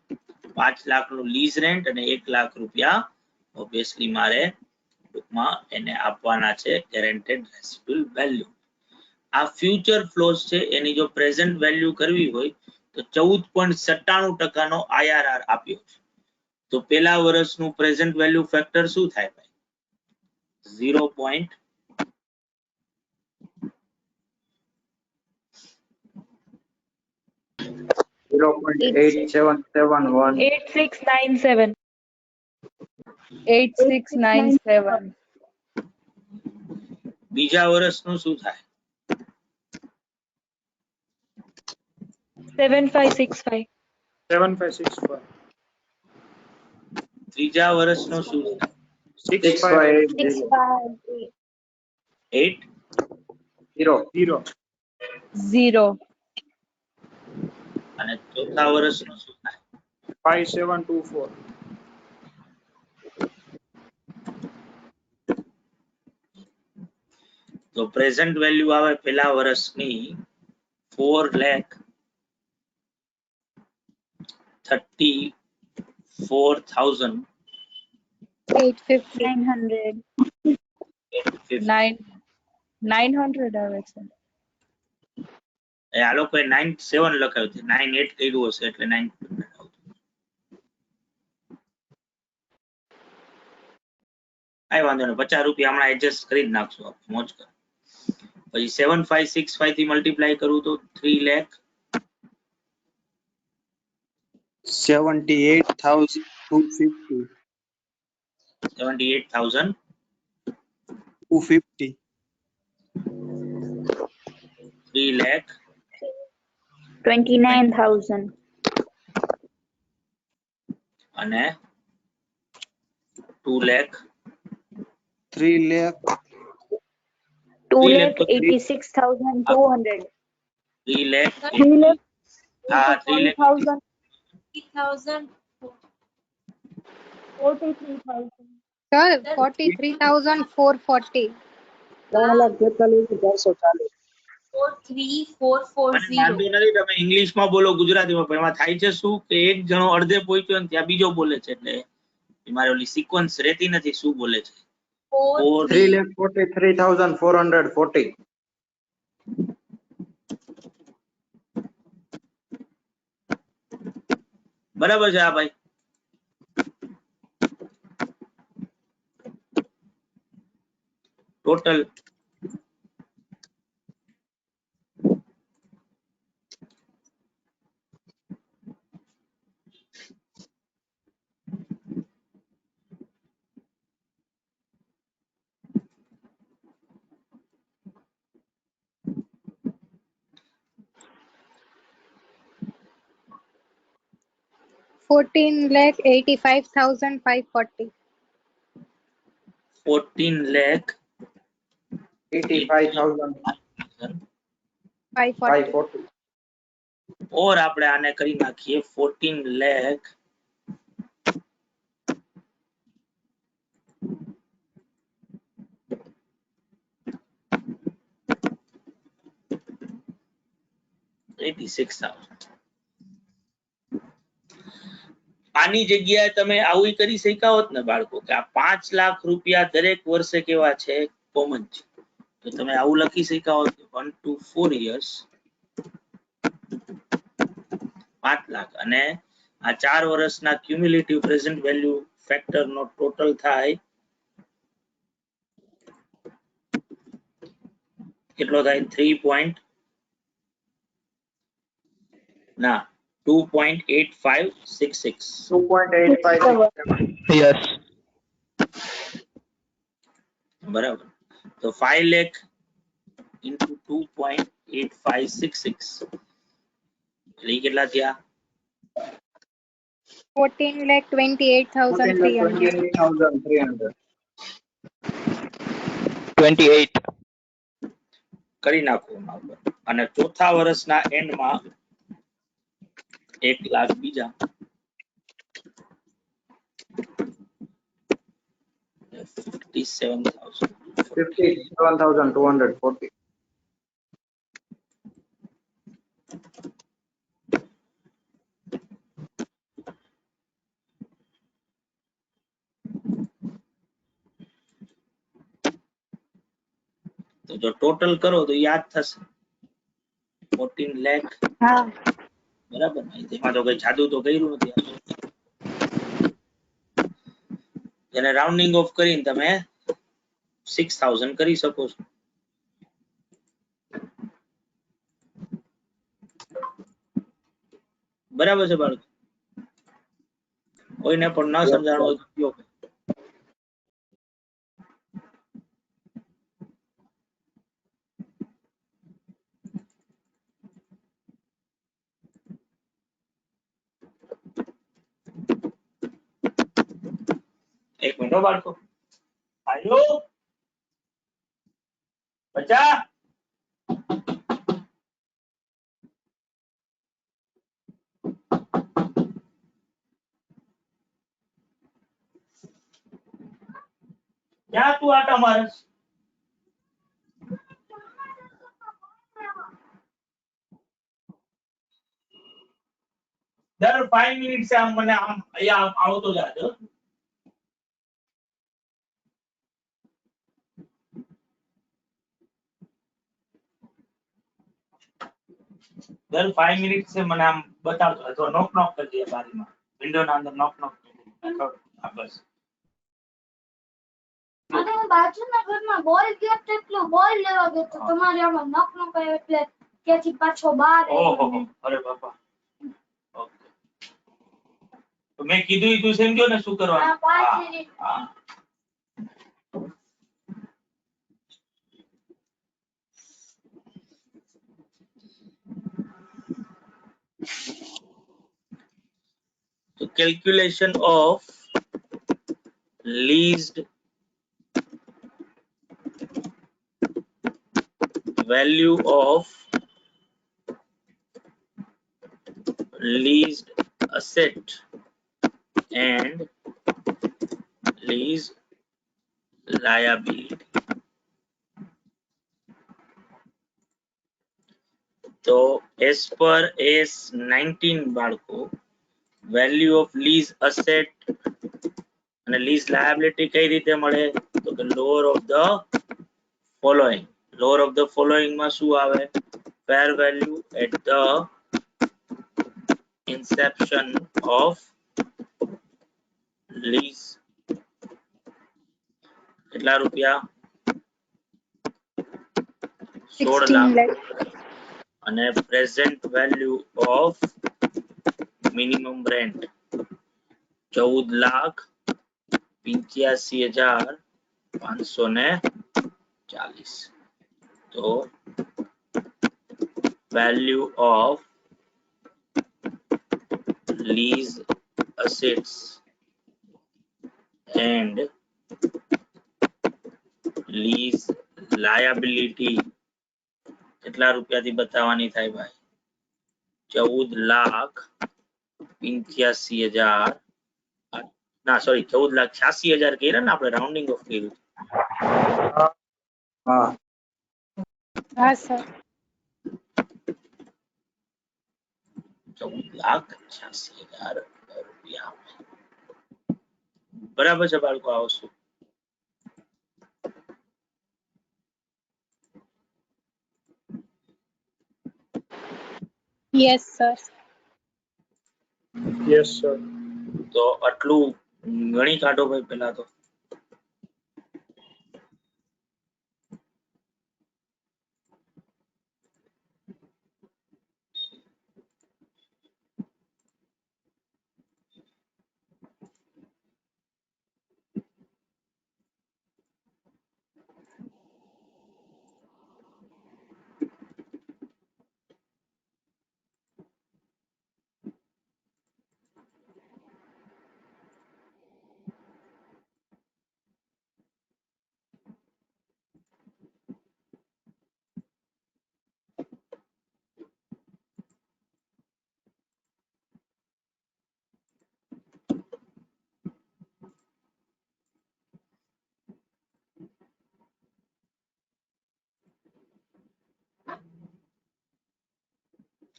5 લાખનું લીઝ રેન્ટ અને 1 લાખ રૂપિયા ઓબ્વિયસલી મારે ટૂંકમાં એને આપવાના છે ગેરંટેડ રેસિડ્યુઅલ વેલ્યુ. આ ફ્યુચર ફ્લોઝ છે, એની જો પ્રેઝન્ટ વેલ્યુ કરવી હોય તો 14.97% નો IRR આપ્યો છે. તો પહેલા વર્ષનું પ્રેઝન્ટ વેલ્યુ ફેક્ટર શું થાય ભાઈ? 0. 0.8771. 8697. 8697. બીજા વર્ષનું શું થાય? 7565. 7565. ત્રીજા વર્ષનું શું થાય? 6580. 8. 0. 0. અને ચોથા વર્ષનું શું થાય? 5724. તો પ્રેઝન્ટ વેલ્યુ આવે પહેલા વર્ષની 4,34,000 850. 850. 900 આવે છે. આ લોકોએ 97 લખાયું છે, 98 કર્યું હશે એટલે 900 આવતું. કઈ વાંધો નહીં, 50 રૂપિયા હમણાં એડજસ્ટ કરી જ નાખશું આપણે, મોજ કર. પછી 7565 થી મલ્ટીપ્લાય કરું તો 3 લાખ 78,250. 78,250 3 lakh 29,000. અને 2 lakh 3 lakh 2,86,200. 3 lakh 3 lakh. હા 3 lakh 43,000. Sir, 43,440. 3,43,440. મને વાંધો નથી, તમે ઇંગ્લિશમાં બોલો ગુજરાતીમાં, પણ એમાં થાય છે શું કે એક જણો અડધે પહોંચ્યો ને ત્યાં બીજો બોલે છે, એટલે મારી ઓલી સિક્વન્સ રહેતી નથી શું બોલે છે. 3,43,440. બરાબર છે આ ભાઈ? ટોટલ 14,85,540. 14 lakh 85,540. 540. और આપણે આને કરી નાખીએ 14 lakh 86,000. આની જગ્યાએ તમે આવું કરી શક્યા હોત ને બાળકો કે આ 5 લાખ રૂપિયા દરેક વર્ષે કેવા છે કોમન છે, તો તમે આવું લખી શક્યા હોત 1 to 4 years 5 લાખ અને આ 4 વર્ષના ક્યુમ્યુલેટિવ પ્રેઝન્ટ વેલ્યુ ફેક્ટર નો ટોટલ થાય કેટલો થાય 2.8566 2.8567. યસ બરાબર. તો 5 lakh into 2.8566 એટલે ઈ કેટલા થયા 14,28,300. 14,28,300. 28 કરી નાખો એના ઉપર. અને ચોથા વર્ષના એન્ડમાં 1 લાખ બીજા 57,000. 57,240. તો જો ટોટલ કરો તો યાદ થશે 14 લાખ હા. બરાબર ને, તેમાં તો કઈ જાદુ તો કર્યું નથી. એને રાઉન્ડિંગ ઓફ કરીને તમે 6000 કરી શકો છો. બરાબર છે બાળકો, કોઈને પણ ન સમજાણું હોય તો કયો. એક મિનિટ બાળકો, આયો બચ્ચા ક્યાં તું આટા મારસ? દર 5 મિનિટ આમ મને આમ અહીંયા આવતો જાજો. દર 5 મિનિટ से મને આમ બતાવતો હતો. નોક નોક કરજે બારીમાં, વિન્ડો ના અંદર નોક નોક આ બસ. અને હું બાજુના ઘરમાં બોલ ગયો તો એટલો બોલ લેવા ગયો તો તમારે આમાં નોક નોક આવ્યો એટલે ત્યાંથી પાછો બહાર ઓહો અરે બાપા. ઓકે, તો મેં કીધું ઈ તું સમજ્યો ને શું કરવાનું? હા, 5 મિનિટ. હા. So calculation of leased value of leased asset and lease liability. તો as per S19 બાળકો વેલ્યુ ઓફ લીઝ અસેટ અને લીઝ લાયબિલિટી કઈ રીતે મળે? તો કે lower of the following. Lower of the following માં શું આવે? Fair value at the inception of lease. કેટલા રૂપિયા? 16 16 લાખ. lakh. અને present value of minimum rent 14,85,540. તો value of lease assets and lease liability કેટલા રૂપિયાથી બતાવવાની થાય ભાઈ 14,85,000 ના સોરી 14,86,000 કર્યા ને આપણે રાઉન્ડિંગ ઓફ કર્યું હા હા સર 14,86,000 રૂપિયા બરાબર છે બાળકો આ વસ્તુ યસ સર યસ સર તો આટલું ગણી કાઢો ભાઈ પેલા તો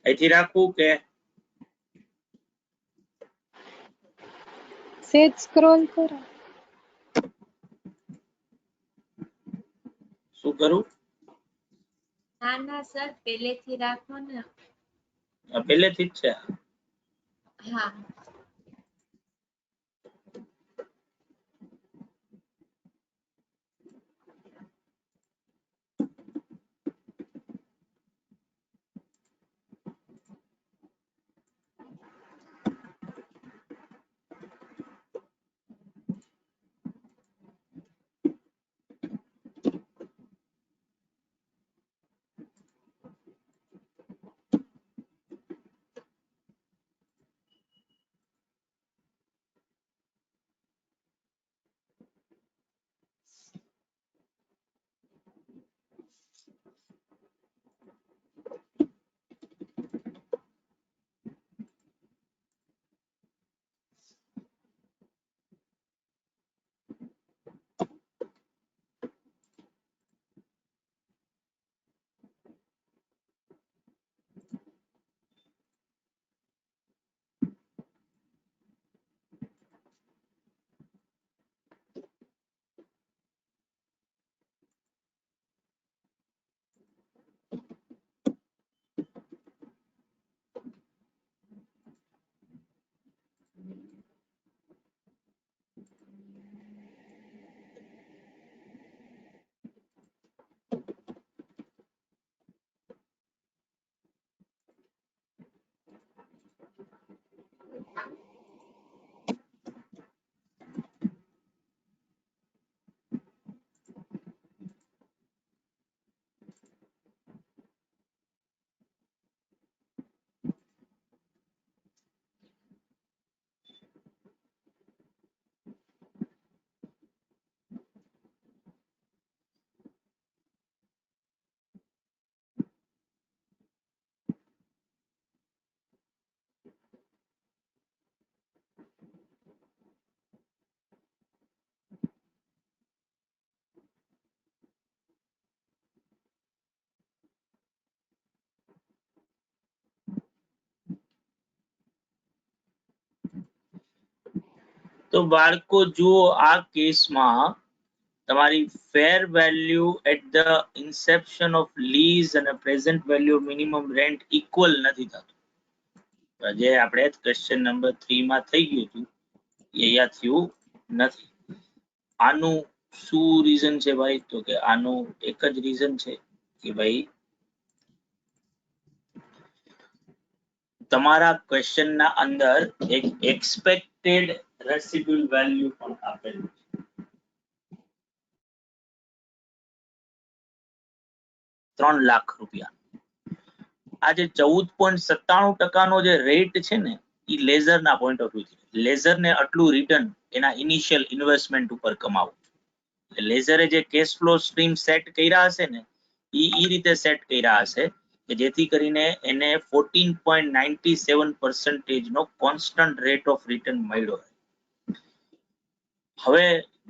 અહીંથી રાખવું કે સેજ સ્ક્રોલ કરો શું કરું ના ના સર પહેલેથી રાખો ને આ પહેલેથી જ છે હા તો બાળકો જુઓ આ કેસમાં તમારી fair value at the inception of lease અને present value minimum rent equal નથી થતું જે આપણે ક્વેશ્ચન નંબર 3 માં થઈ ગયું હતું એ અહીંયા થયું નથી આનું શું રીઝન છે ભાઈ તો કે આનું એક જ રીઝન છે કે ભાઈ તમારા ક્વેશ્ચન ના અંદર એક એક્સપેક્ટેડ રેસિડ્યુઅલ વેલ્યુ પણ આપેલું છે ₹3 લાખ આ જે 14.97% નો જે રેટ છે ને ઈ લેઝર ના પોઈન્ટ ઓફ વ્યૂ થી લેઝર ને આટલું રિટર્ન એના ઇનિશિયલ ઇન્વેસ્ટમેન્ટ ઉપર કમાવું. લેઝરે જે કેશ ફ્લો સ્ટ્રીમ સેટ કર્યા હશે ને ઈ રીતે સેટ કર્યા હશે કે જેથી કરીને એને 14.97% નો કોન્સ્ટન્ટ રેટ ઓફ રિટર્ન મળ્યો. હવે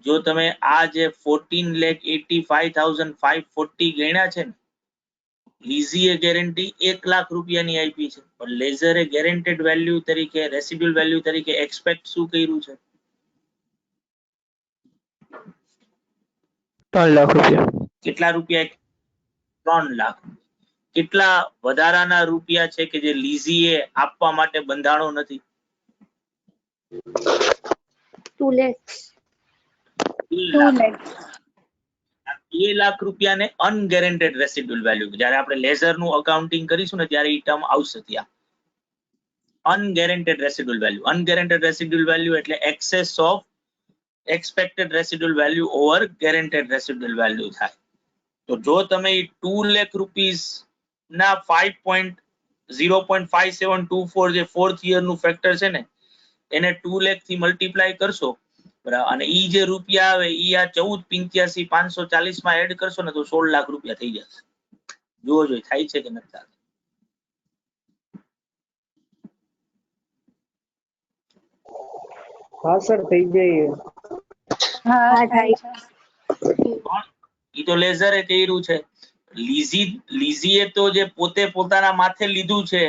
જો તમે આ જે 14,85,540 ગણ્યા છે ને, લીઝીએ ગેરંટી 1 લાખ રૂપિયાની આપી છે, પણ લેઝરે ગેરંટેડ વેલ્યુ તરીકે રેસિડ્યુઅલ વેલ્યુ તરીકે એક્સપેક્ટ શું કર્યું છે? 3 લાખ રૂપિયા. કેટલા રૂપિયા? 3 લાખ. કેટલા વધારાના રૂપિયા છે કે જે લીઝીએ આપવા માટે બંધાણો નથી? 2 lakhs. 2 લાખ. 2 લાખ રૂપિયાને અનગેરંટેડ રેસિડ્યુઅલ વેલ્યુ, જ્યારે આપણે લેઝર નું અકાઉન્ટિંગ કરીશું ને ત્યારે ઈ ટર્મ આવશે ત્યાં. અનગેરંટેડ રેસિડ્યુઅલ વેલ્યુ. અનગેરંટેડ રેસિડ્યુઅલ વેલ્યુ એટલે access of expected residual value over guaranteed residual value થાય. તો જો તમે 2 લાખ રૂપીસ ના 0.5724 જે 4th યર નું ફેક્ટર છે ને એને 2 લાખ થી મલ્ટીપ્લાય કરશો, બરાબર, અને ઈ જે રૂપિયા આવે ઈ આ 14,85,540 માં એડ કરશો ને તો 16 લાખ રૂપિયા થઈ જશે. જુઓ જો થાય છે કે નથી થતું. હા સર થઈ જાય. હા થાય છે. ઈ તો લેઝરે કર્યું છે. લીઝીએ તો જે પોતે પોતાના માથે લીધું છે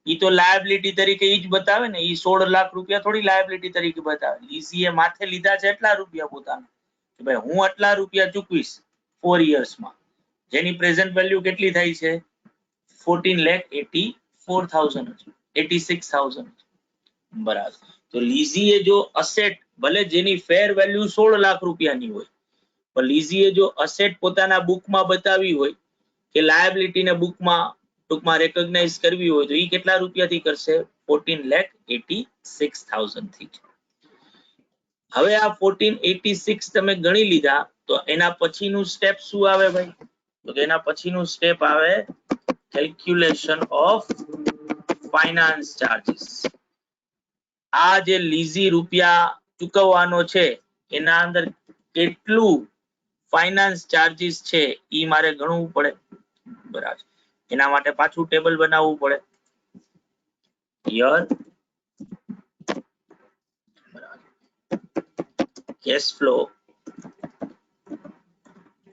ઈ તો લાયબિલિટી તરીકે ઈ જ બતાવે ને. ઈ 16 લાખ રૂપિયા થોડી લાયબિલિટી તરીકે બતાવે. લીઝીએ માથે લીધા છે એટલા રૂપિયા પોતાના, કે ભાઈ હું આટલા રૂપિયા ચૂકવીશ 4 યર્સમાં, જેની પ્રેઝન્ટ વેલ્યુ કેટલી થાય છે? 14,84,000 બરાબર. તો લીઝીએ જો અસેટ, ભલે જેની ફેર વેલ્યુ 16 લાખ રૂપિયાની હોય, પણ લીઝીએ જો અસેટ પોતાના બુકમાં બતાવી હોય કે લાયબિલિટીને બુકમાં ટૂંકમાં રેકોગ્નાઇઝ કરવી હોય તો ઈ કેટલા રૂપિયાથી કરશે? 14,86,000 થી. હવે આ 1486 તમે ગણી લીધા તો એના પછીનું સ્ટેપ શું આવે ભાઈ? તો એના પછીનું સ્ટેપ આવે કેલ્ક્યુલેશન ઓફ ફાઇનાન્સ ચાર્જીસ. આ જે લીઝી રૂપિયા ચૂકવવાનો છે એના અંદર કેટલું ફાઇનાન્સ ચાર્જીસ છે ઈ મારે ગણવું પડે, બરાબર. એના માટે પાછું ટેબલ બનાવવું પડે. Year cash flow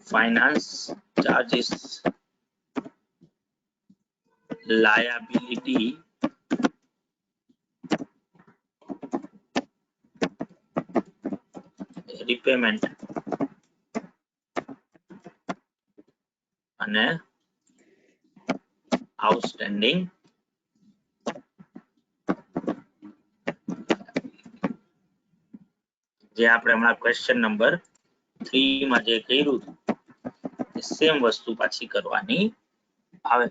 finance charges liability repayment અને outstanding જે આપણે હમણાં ક્વેશ્ચન નંબર 3 માં જે કર્યું સેમ વસ્તુ પાછી કરવાની આવે.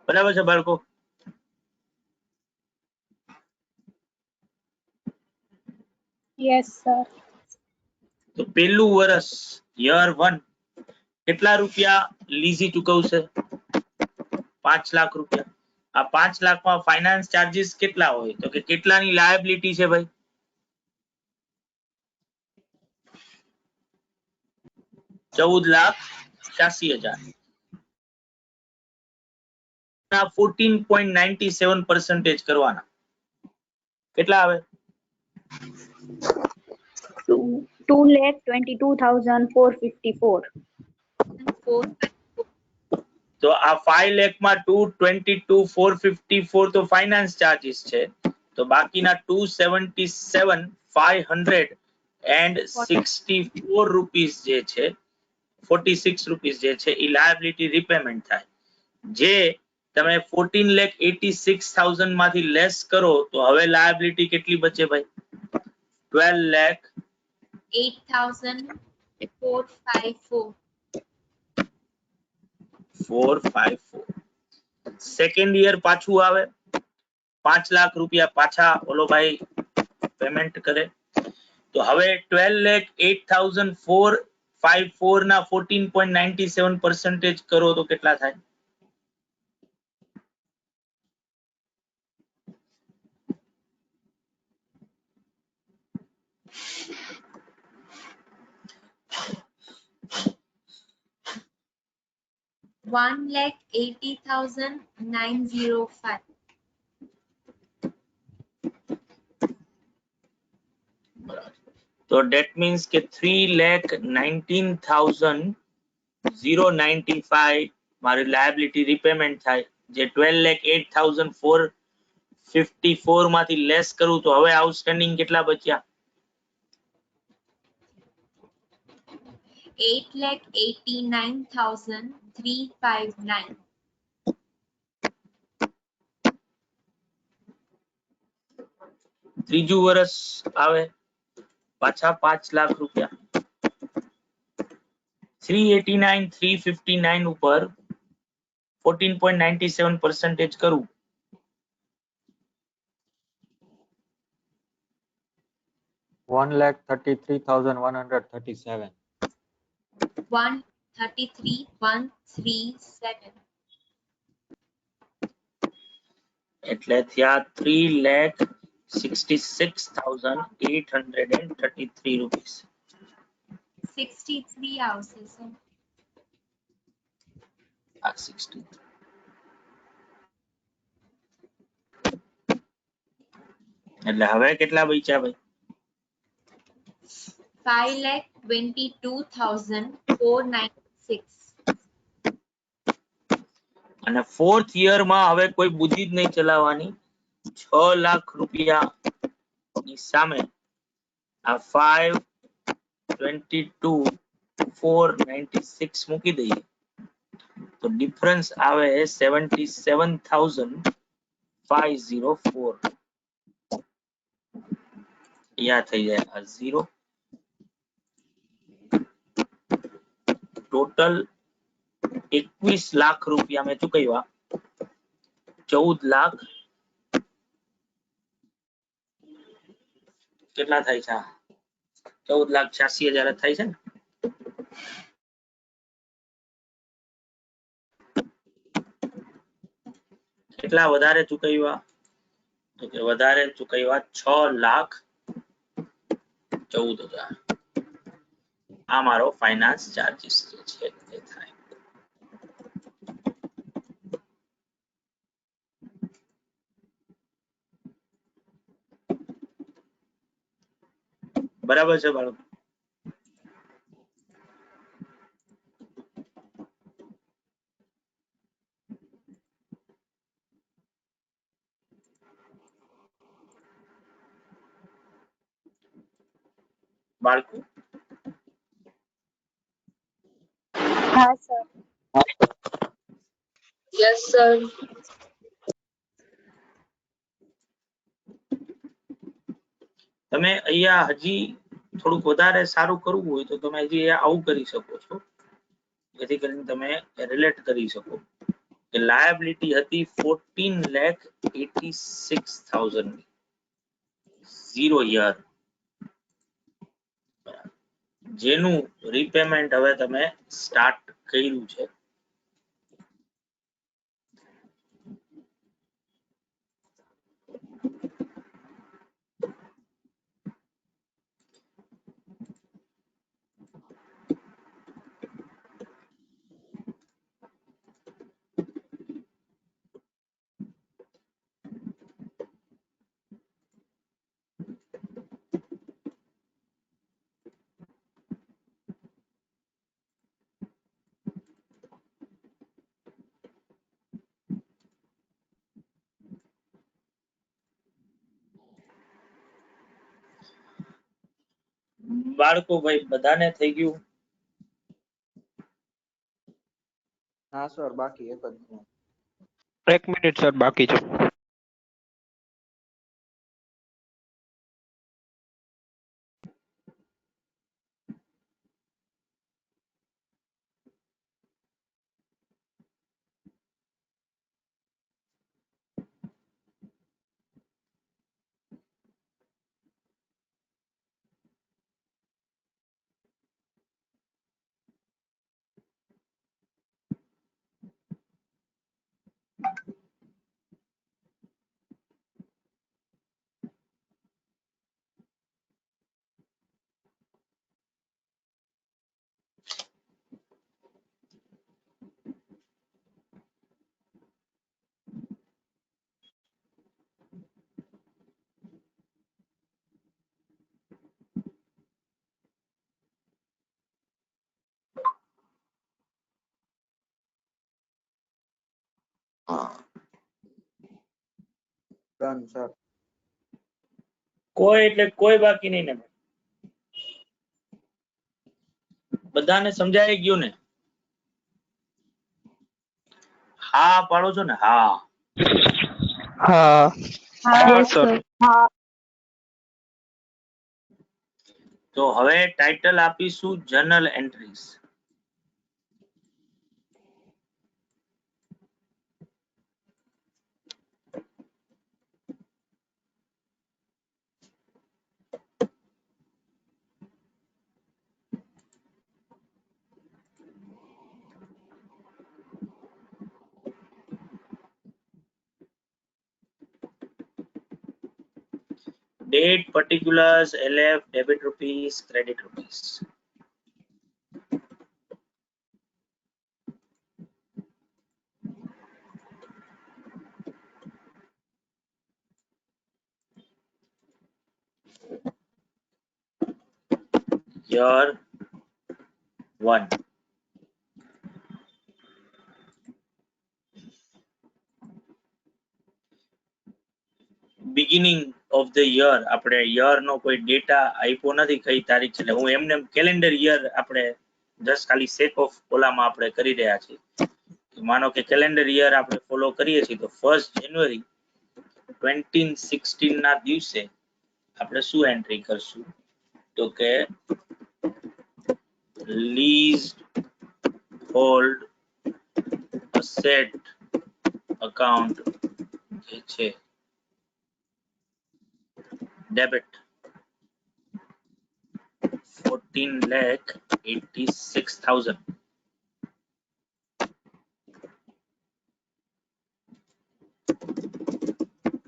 બરાબર છે બાળકો? Yes sir. તો પહેલું વર્ષ યર 1 કેટલા રૂપિયા લીઝી ચૂકવશે? 5 લાખ રૂપિયા. આ 5 લાખમાં ફાઇનાન્સ ચાર્જીસ કેટલા હોય? તો કે કેટલાની લાયબિલિટી છે ભાઈ? 14,86,000. 14.97% કરવાના. કેટલા આવે? 2,22,454. તો આ 5 લાખ માં 222,454 તો ફાઇનાન્સ ચાર્જીસ છે. તો બાકીના 277,564 રૂપીસ જે છે 46 રૂપીસ જે છે એ લાયબિલિટી રિપેમેન્ટ થાય, જે તમે 14,86,000 માંથી લેસ કરો તો હવે લાયબિલિટી કેટલી બચે ભાઈ? 12,08,454. સેકન્ડ યર પાછું આવે 5 લાખ રૂપિયા પાછા ઓલો ભાઈ પેમેન્ટ કરે તો હવે 12,08,454 ના 14.97% કરો તો કેટલા થાય? $1,80,905. તો that means કે 3,19,095 મારી લાયબિલિટી રીપેમેન્ટ થાય જે 12,08,454 માંથી લેસ કરું તો હવે આઉટસ્ટેન્ડિંગ કેટલા બચ્યા? 8,89,359. ત્રીજું વર્ષ આવે પાછા 5 લાખ રૂપિયા 389,359 ઉપર 14.97% કરું 1,33,137. 133,137. એટલે થયા 3,66,833 રૂપીસ 63 આવશે સર. આ 60 એટલે હવે કેટલા બચ્યા ભાઈ? 5,22,496. અને ફોર્થ યર માં હવે કોઈ બુદ્ધિ જ નહીં ચલાવવાની 6 લાખ રૂપિયા ની સામે આ 522,496 મૂકી દઈએ તો ડિફરન્સ આવે 77,504 યા થઈ જાય આ 0 ટોટલ 21 લાખ રૂપિયા મેં ચૂકવ્યા 14 લાખ કેટલા થાય છે? 14,86,000 થાય છે ને? કેટલા વધારે ચૂકવ્યા? તો કે વધારે ચૂકવ્યા 6,14,000. આ મારો ફાઇનાન્સ ચાર્જીસ જે છે તે થાય. બરાબર છે બાળકો? બાળકો હા સર. Yes sir. તમે અહીંયા હજી થોડુંક વધારે સારું કરવું હોય તો તમે હજી આવું કરી શકો છો જેથી કરીને તમે રિલેટ કરી શકો કે લાયબિલિટી હતી 14,86,000 0 યર જેનું રીપેમેન્ટ હવે તમે સ્ટાર્ટ કર્યું છે. બાળકો ભાઈ બધાને થઈ ગયું? હા સર બાકી એક જ 1 મિનિટ સર બાકી છે. Done sir. કોઈ એટલે કોઈ બાકી નહીં ને? બધાને સમજાઈ ગયું ને? હા પાડો છો ને? હા. હા હા સર. હા તો હવે ટાઇટલ આપીશું journal entries. Date, particulars, LF, debit rupees, credit rupees. Year 1. Beginning of the year આપણે year નો કોઈ ડેટા આપ્યો નથી કઈ તારીખ છે એટલે હું એમને કેલેન્ડર યર આપણે જસ્ટ ખાલી સેક ઓફ ઓલામાં આપણે કરી રહ્યા છીએ. માનો કે કેલેન્ડર યર આપણે ફોલો કરીએ છીએ તો 1st જાન્યુઆરી 2016 ના દિવસે આપણે શું એન્ટ્રી કરશું તો કે leased hold asset account જે છે debit 14,86,000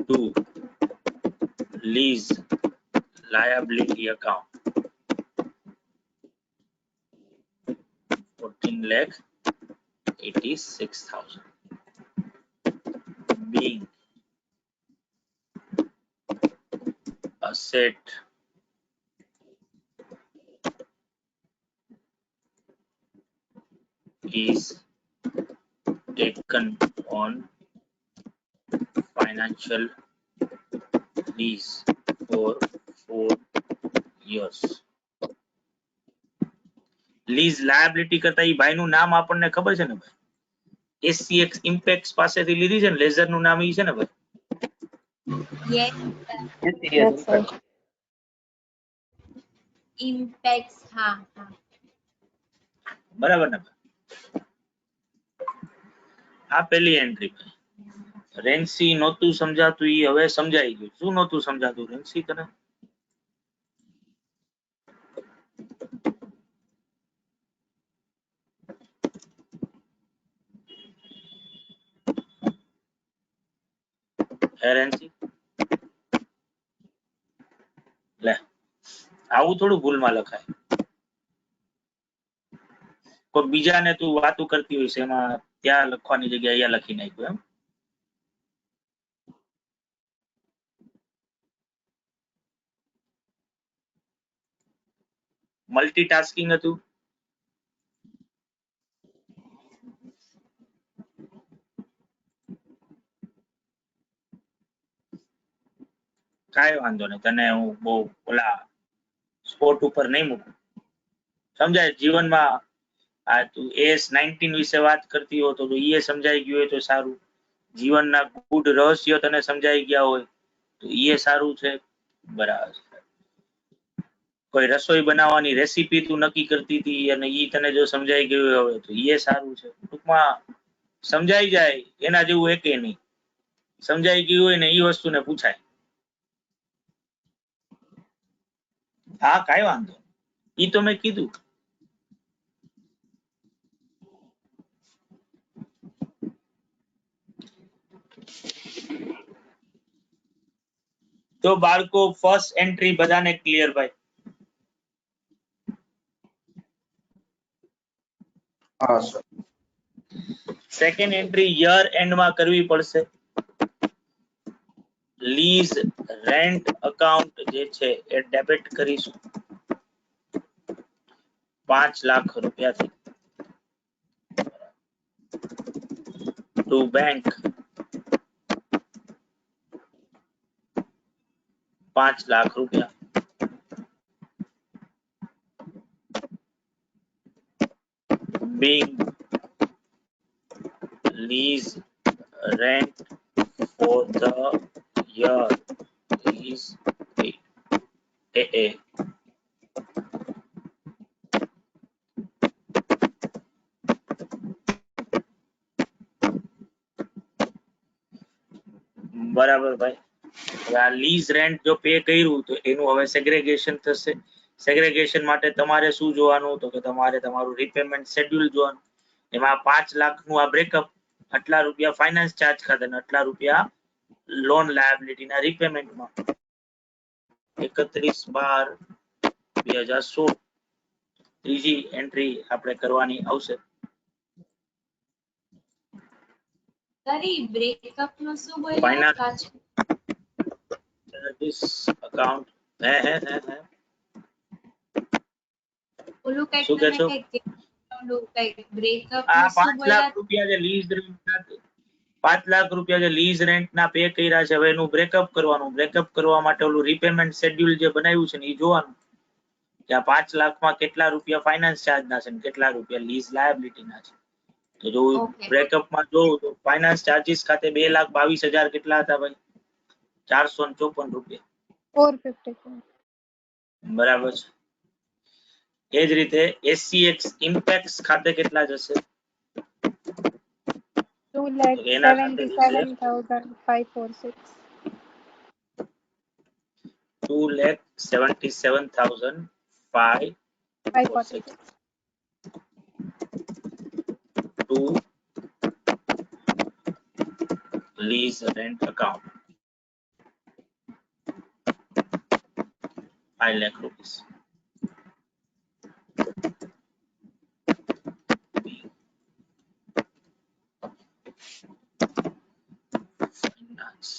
to lease liability account 14,86,000 being asset is taken on financial lease for 4 years. Lease liability કરતા ઈ ભાઈનું નામ આપણને ખબર છે ને ભાઈ? SCX ઇમ્પેક્સ પાસેથી લીધી છે ને, લેઝર નું નામ ઈ છે ને ભાઈ? Yes, yes sir impacts. હા હા બરાબર ને? આ પેલી એન્ટ્રી. રેન્સી નહોતું સમજાતું ઈ હવે સમજાઈ ગયું. શું નહોતું સમજાતું રેન્સી તને? રેન્સી લે આવું થોડું ભૂલમાં લખાય. કોઈ બીજાને તું વાતું કરતી હોય છે એમાં ત્યાં લખવાની જગ્યાએ અહીંયા લખી નાખ્યું એમ? મલ્ટીટાસ્કિંગ હતું? કાંઈ વાંધો નહીં, તને હું બહુ ઓલા સ્પોટ ઉપર નહીં મૂકું. સમજાય જીવનમાં આ તું AS19 વિશે વાત કરતી હો તો એ સમજાઈ ગયું હોય તો સારું. જીવનના ગૂઢ રહસ્યો તને સમજાઈ ગયા હોય તો એ સારું છે. બરાબર. કોઈ રસોઈ બનાવવાની રેસીપી તું નક્કી કરતી હતી અને ઈ તને જો સમજાઈ ગયું હોય તો એ સારું છે. ટૂંકમાં સમજાઈ જાય એના જેવું એકે નહીં. સમજાઈ ગયું હોય ને એ વસ્તુને પૂછાય. હા, કાંઈ વાંધો ઈ તો મેં કીધું. તો બાળકો ફર્સ્ટ એન્ટ્રી બધાને ક્લિયર ભાઈ? હા sir. Second entry year and માં કરવી પડશે. લીઝ રેન્ટ અકાઉન્ટ જે છે એ ડેબિટ કરીશું 5 લાખ રૂપિયાથી ટુ બેંક 5 લાખ રૂપિયા being lease rent for the year is paid. AA. બરાબર ભાઈ. હવે આ લીઝ રેન્ટ જો પે કર્યું તો એનું હવે સેગ્રેગેશન થશે. સેગ્રેગેશન માટે તમારે શું જોવાનું તો કે તમારે તમારું રીપેમેન્ટ શેડ્યુલ જોવાનું. એમાં 5 લાખનું આ બ્રેકઅપ, આટલા રૂપિયા ફાઇનાન્સ ચાર્જ ખાતે અને આટલા રૂપિયા લોન લાયબિલિટીના રીપેમેન્ટમાં. 31/12/2016 ત્રીજી એન્ટ્રી આપણે કરવાની આવશે. કરી બ્રેકઅપ નું શું બોલ્યા ફાઇનાન્સ પાછું? this account હે ઓલું કઈક શું કહે તમે છો? કઈક ઓલું કઈક બ્રેકઅપ આ નું શું 5 લાખ બોલ્યા? રૂપિયા જે લીઝ રેન્ટ 5 લાખ રૂપિયા જે લીઝ રેન્ટ ના પે કર્યા છે હવે એનું બ્રેકઅપ કરવાનું. બ્રેકઅપ કરવા માટે ઓલું રીપેમેન્ટ શેડ્યુલ જે બનાવ્યું છે ને એ જોવાનું કે આ 5 લાખમાં કેટલા રૂપિયા ફાઇનાન્સ ચાર્જ ના છે ને કેટલા રૂપિયા લીઝ લાયબિલિટી ના છે. તો જો Okay. બ્રેકઅપમાં જોઉં તો ફાઇનાન્સ ચાર્જીસ ખાતે 2,22,000 કેટલા હતા ભાઈ? 454 રૂપિયા. 454. બરાબર છે. એ જ રીતે SCX ઇમ્પેક્ટ ખાતે કેટલા જશે? તો એના ખાતે જશે 2,77,546. 2,77,546 to lease rent account 5 lakh rupees. Finance.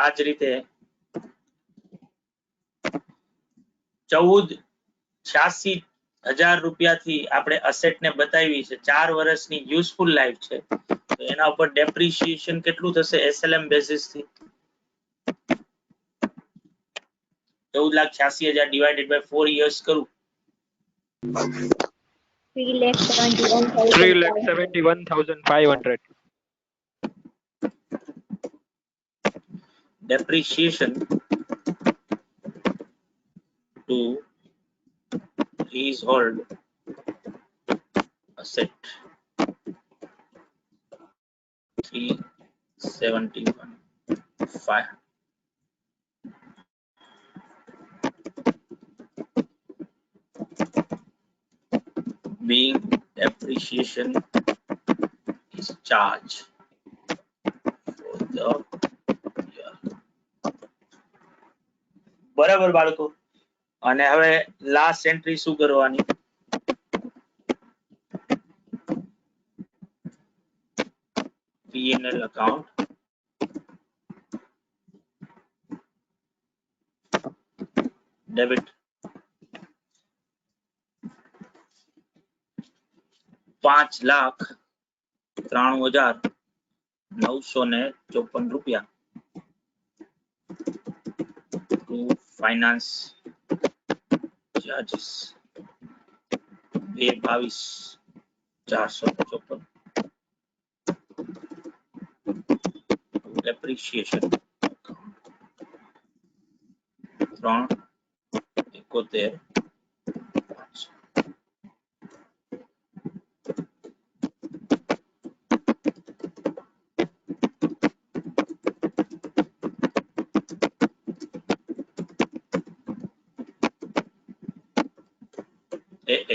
આ જ રીતે 14,86,000 રૂપિયાથી આપણે અસેટ ને બતાવી છે 4 વર્ષની યુઝફુલ લાઈફ છે તો એના ઉપર ડેપ્રિસિએશન કેટલું થશે SLM બેસિસ થી? 14,86,000 ડિવાઇડેડ બાય 4 years કરું 3,71,500. depreciation to leasehold asset 371,500. being depreciation is charged for the year. બરાબર બાળકો. અને હવે લાસ્ટ એન્ટ્રી શું કરવાની? P&L account ડેબિટ 5,93,954 રૂપિયા ટુ ફાઇનાન્સ ચાર્જીસ 2,22,454 depreciation 3,71,500 એ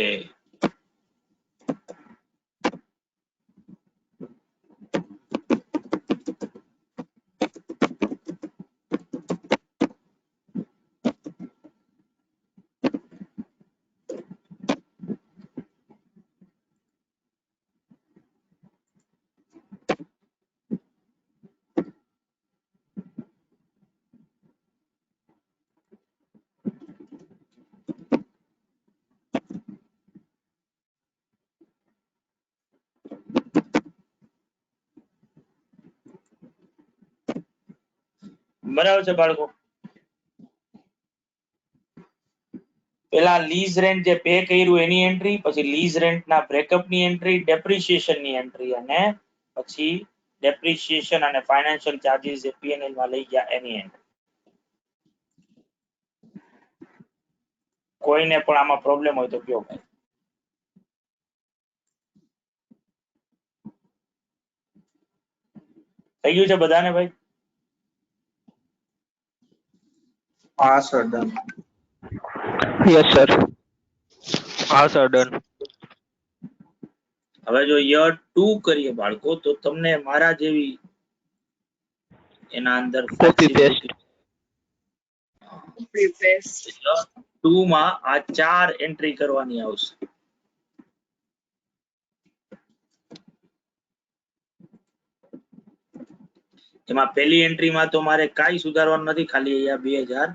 બરાબર છે બાળકો. પેલા લીઝ રેન્ટ જે પે કર્યું એની એન્ટ્રી, પછી લીઝ રેન્ટ ના બ્રેકઅપ ની એન્ટ્રી, ડેપ્રિસિએશન ની એન્ટ્રી અને પછી ડેપ્રિસિએશન અને ફાઇનાન્શિયલ ચાર્જીસ જે પીએનએલ માં લઈ ગયા એની એન્ટ્રી. કોઈને પણ આમાં પ્રોબ્લેમ હોય તો કયો ભાઈ. થઈ ગયું છે બધાને ભાઈ? હા સર ડન. Yes sir. હા સર ડન. હવે જો યર 2 કરીએ બાળકો તો તમને મારા જેવી એના અંદર કોપી પેસ્ટ. યર 2 માં આ 4 એન્ટ્રી કરવાની આવશે. એમાં પહેલી એન્ટ્રીમાં તો મારે કાંઈ સુધારવાનું નથી, ખાલી અહીંયા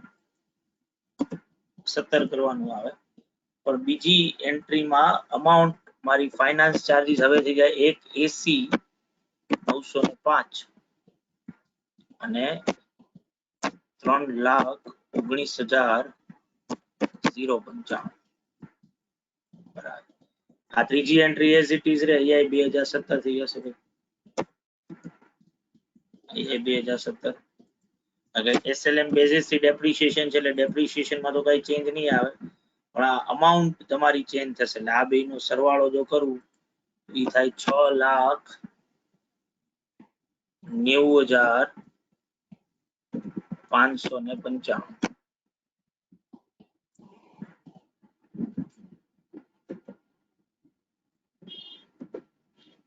2017 કરવાનું આવે. પણ બીજી એન્ટ્રીમાં અમાઉન્ટ મારી ફાઇનાન્સ ચાર્જીસ હવે થઈ ગયા 1,80,905 અને 3,19,095. બરાબર. આ ત્રીજી એન્ટ્રી એઝ ઇટ ઇઝ રે, અહીંયા 2017 થઈ જશે ભાઈ. અહીંયા 2017. અગર એસએલએમ બેઝિસ થી ડેપ્રિસિએશન છે એટલે ડેપ્રિસિએશન માં તો કઈ ચેન્જ નહીં આવે, પણ આ અમાઉન્ટ તમારી ચેન્જ થશે. એટલે આ બેયનો સરવાળો જો કરું એ થાય 6,90,595.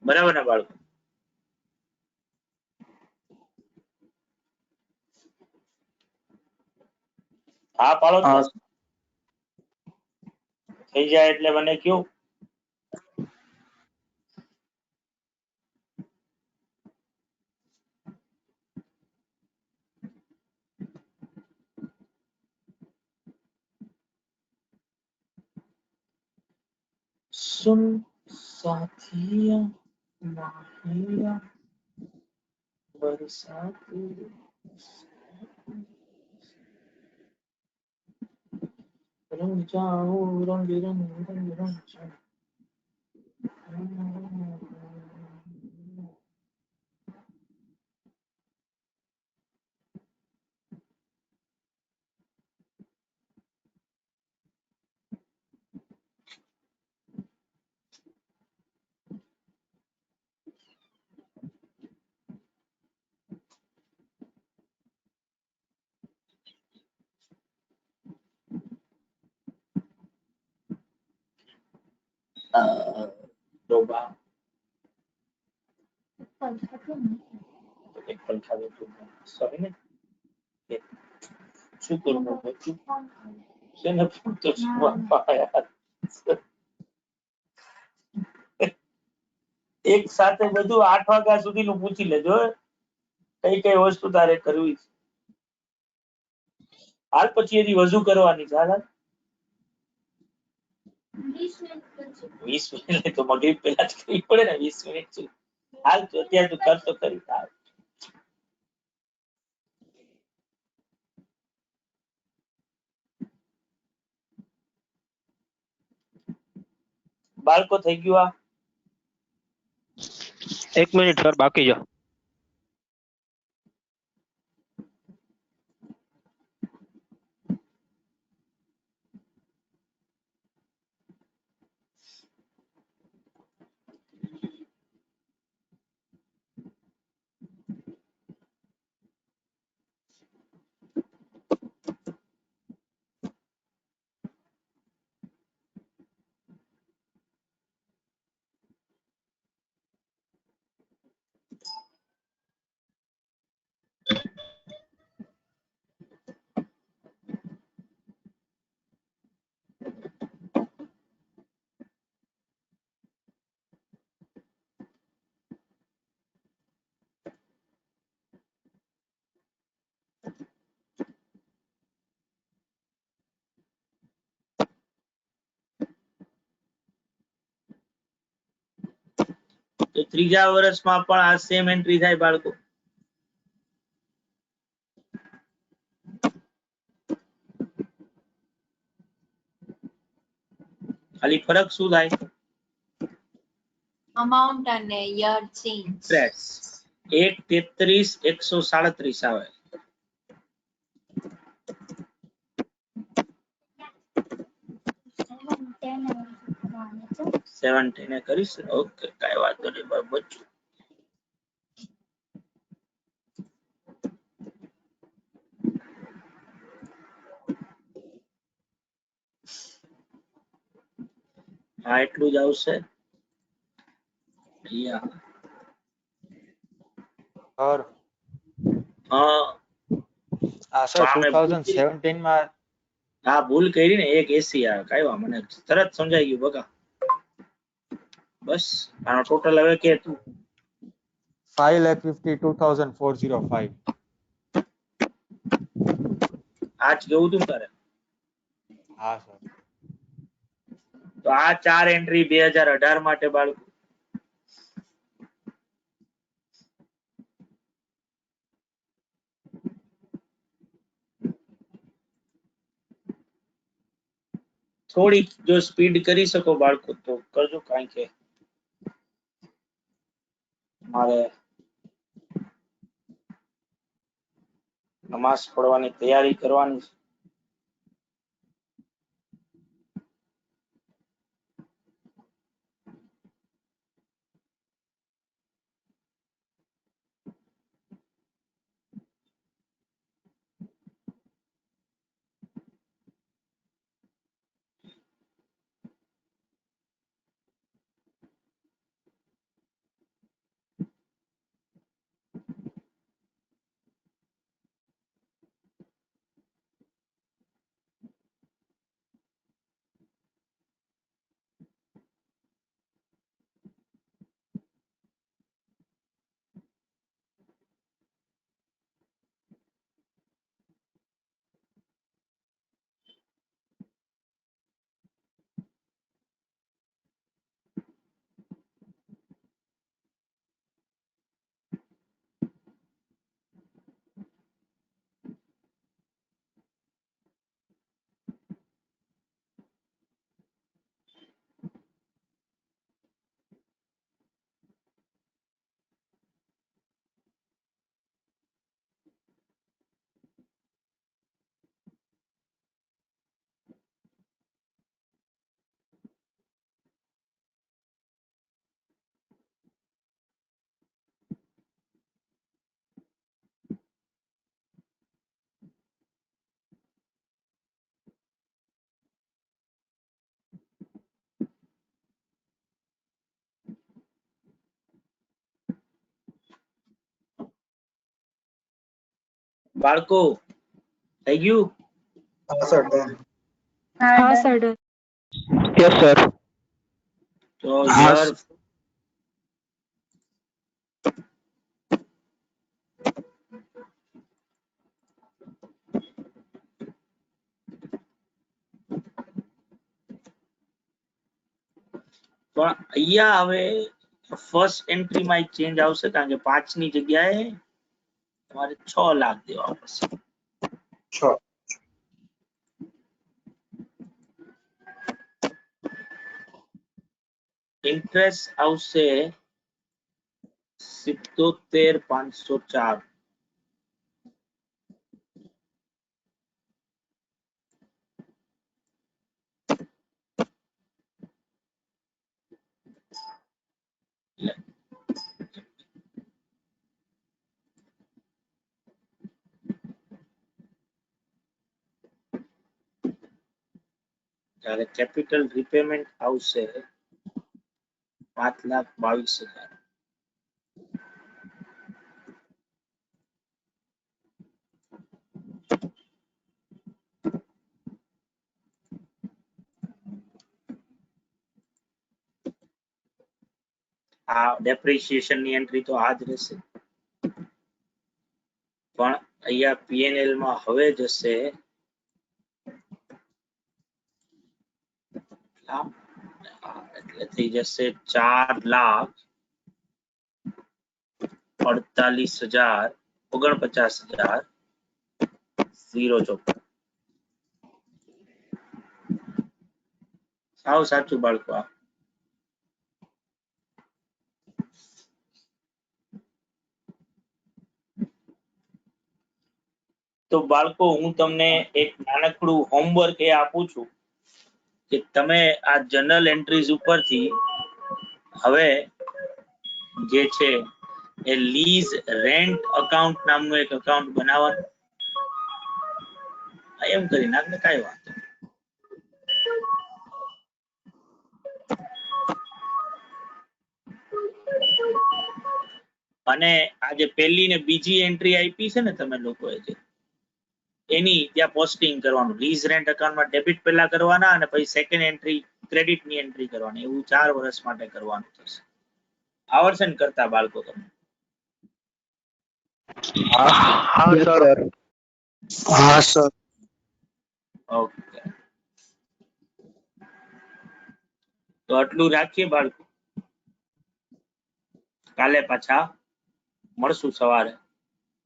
બરાબર ને બાળકો? હા પાડો. થઈ જાય એટલે મને કયો. સુન સાથિયા માહિયા બરસાતી રંગ જાઓ રંગ રંગ રંગ રંગ જાઓ. ડોબા એક પંખા દેતું સોરી ને શું કરું બચ્ચું છે ને તો એક સાથે બધું 8 વાગ્યા સુધીનું પૂછી લેજો કઈ કઈ વસ્તુ તારે કરવી. હાલ પછી એની વજુ કરવાની છે. હાલ 20 મિનિટ પછી. 20 મિનિટ તો મગરી પેલા જ કરવી પડે ને. 20 મિનિટ છે. હાલ તો અત્યારે તું કર તો કરી. હાલ. બાળકો થઈ ગયું આ? 1 મિનિટ સર બાકી છે. તો ત્રીજા વર્ષમાં પણ આ સેમ એન્ટ્રી થાય બાળકો. ખાલી ફરક શું થાય? amount અને year change. Interest. 1.33 137 આવે. 17 કરીશ. ઓકે, કઈ વાંધો નહીં બચ્ચું. હા, એટલું જ આવશે. સર હા આ સર સામે 2017 માં હા ભૂલ કરી ને. 1.80 આવે. કઈ વાંધો મને તરત સમજાઈ ગયું બકા. બસ આનો ટોટલ હવે કે તું 5,52,405. આજ કેવું તું તારે? હા સર. તો આ 4 એન્ટ્રી 2018 માટે બાળકો. થોડીક જો સ્પીડ કરી શકો બાળકો તો કરજો. કારણ કે મારે નમાઝ પઢવાની તૈયારી કરવાની છે. બાળકો થઈ ગયું? હા સર ડન. હા સર. Yes sir. તો હા યર પણ અહીંયા હવે ફર્સ્ટ એન્ટ્રીમાં એક ચેન્જ આવશે કારણ કે 5 ની જગ્યાએ તમારે 6 લાખ દેવા પડશે. 6. ઇન્ટરેસ્ટ આવશે 77,504. ત્યારે કેપિટલ રિપેમેન્ટ આવશે 5,22,000. આ ડેપ્રિસિએશન ની એન્ટ્રી તો આ જ રહેશે, પણ અહીંયા પીએનએલ માં હવે જશે એટલે થઈ જશે 4,48,049,054. સાવ સાચું બાળકો. આ તો બાળકો હું તમને એક નાનકડું હોમવર્ક એ આપું છું કે તમે આ જનરલ એન્ટ્રીઝ ઉપરથી હવે જે છે એ લીઝ રેન્ટ અકાઉન્ટ નામનું એક અકાઉન્ટ બનાવવાનું. એમ કરી નાખને, કાંઈ વાંધો નહીં. અને આ જે પહેલી ને બીજી એન્ટ્રી આપી છે ને તમે લોકોએ જે એની ત્યાં પોસ્ટિંગ કરવાનું. લીઝ રેન્ટ અકાઉન્ટમાં ડેબિટ પહેલા કરવાના અને પછી સેકન્ડ એન્ટ્રી ક્રેડિટ ની એન્ટ્રી કરવાની. એવું 4 વર્ષ માટે કરવાનું થશે. આવડશે ને કરતા બાળકો તમને? હા સર. હા સર. ઓકે, તો આટલું રાખીએ બાળકો. કાલે પાછા મળશું સવારે,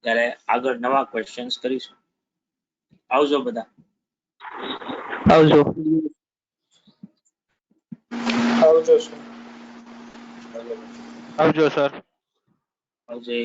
ત્યારે આગળ નવા ક્વેશ્ચન્સ કરીશું. આવજો બધા. આવજો. આવજો સર. આવજો સર. આવજે.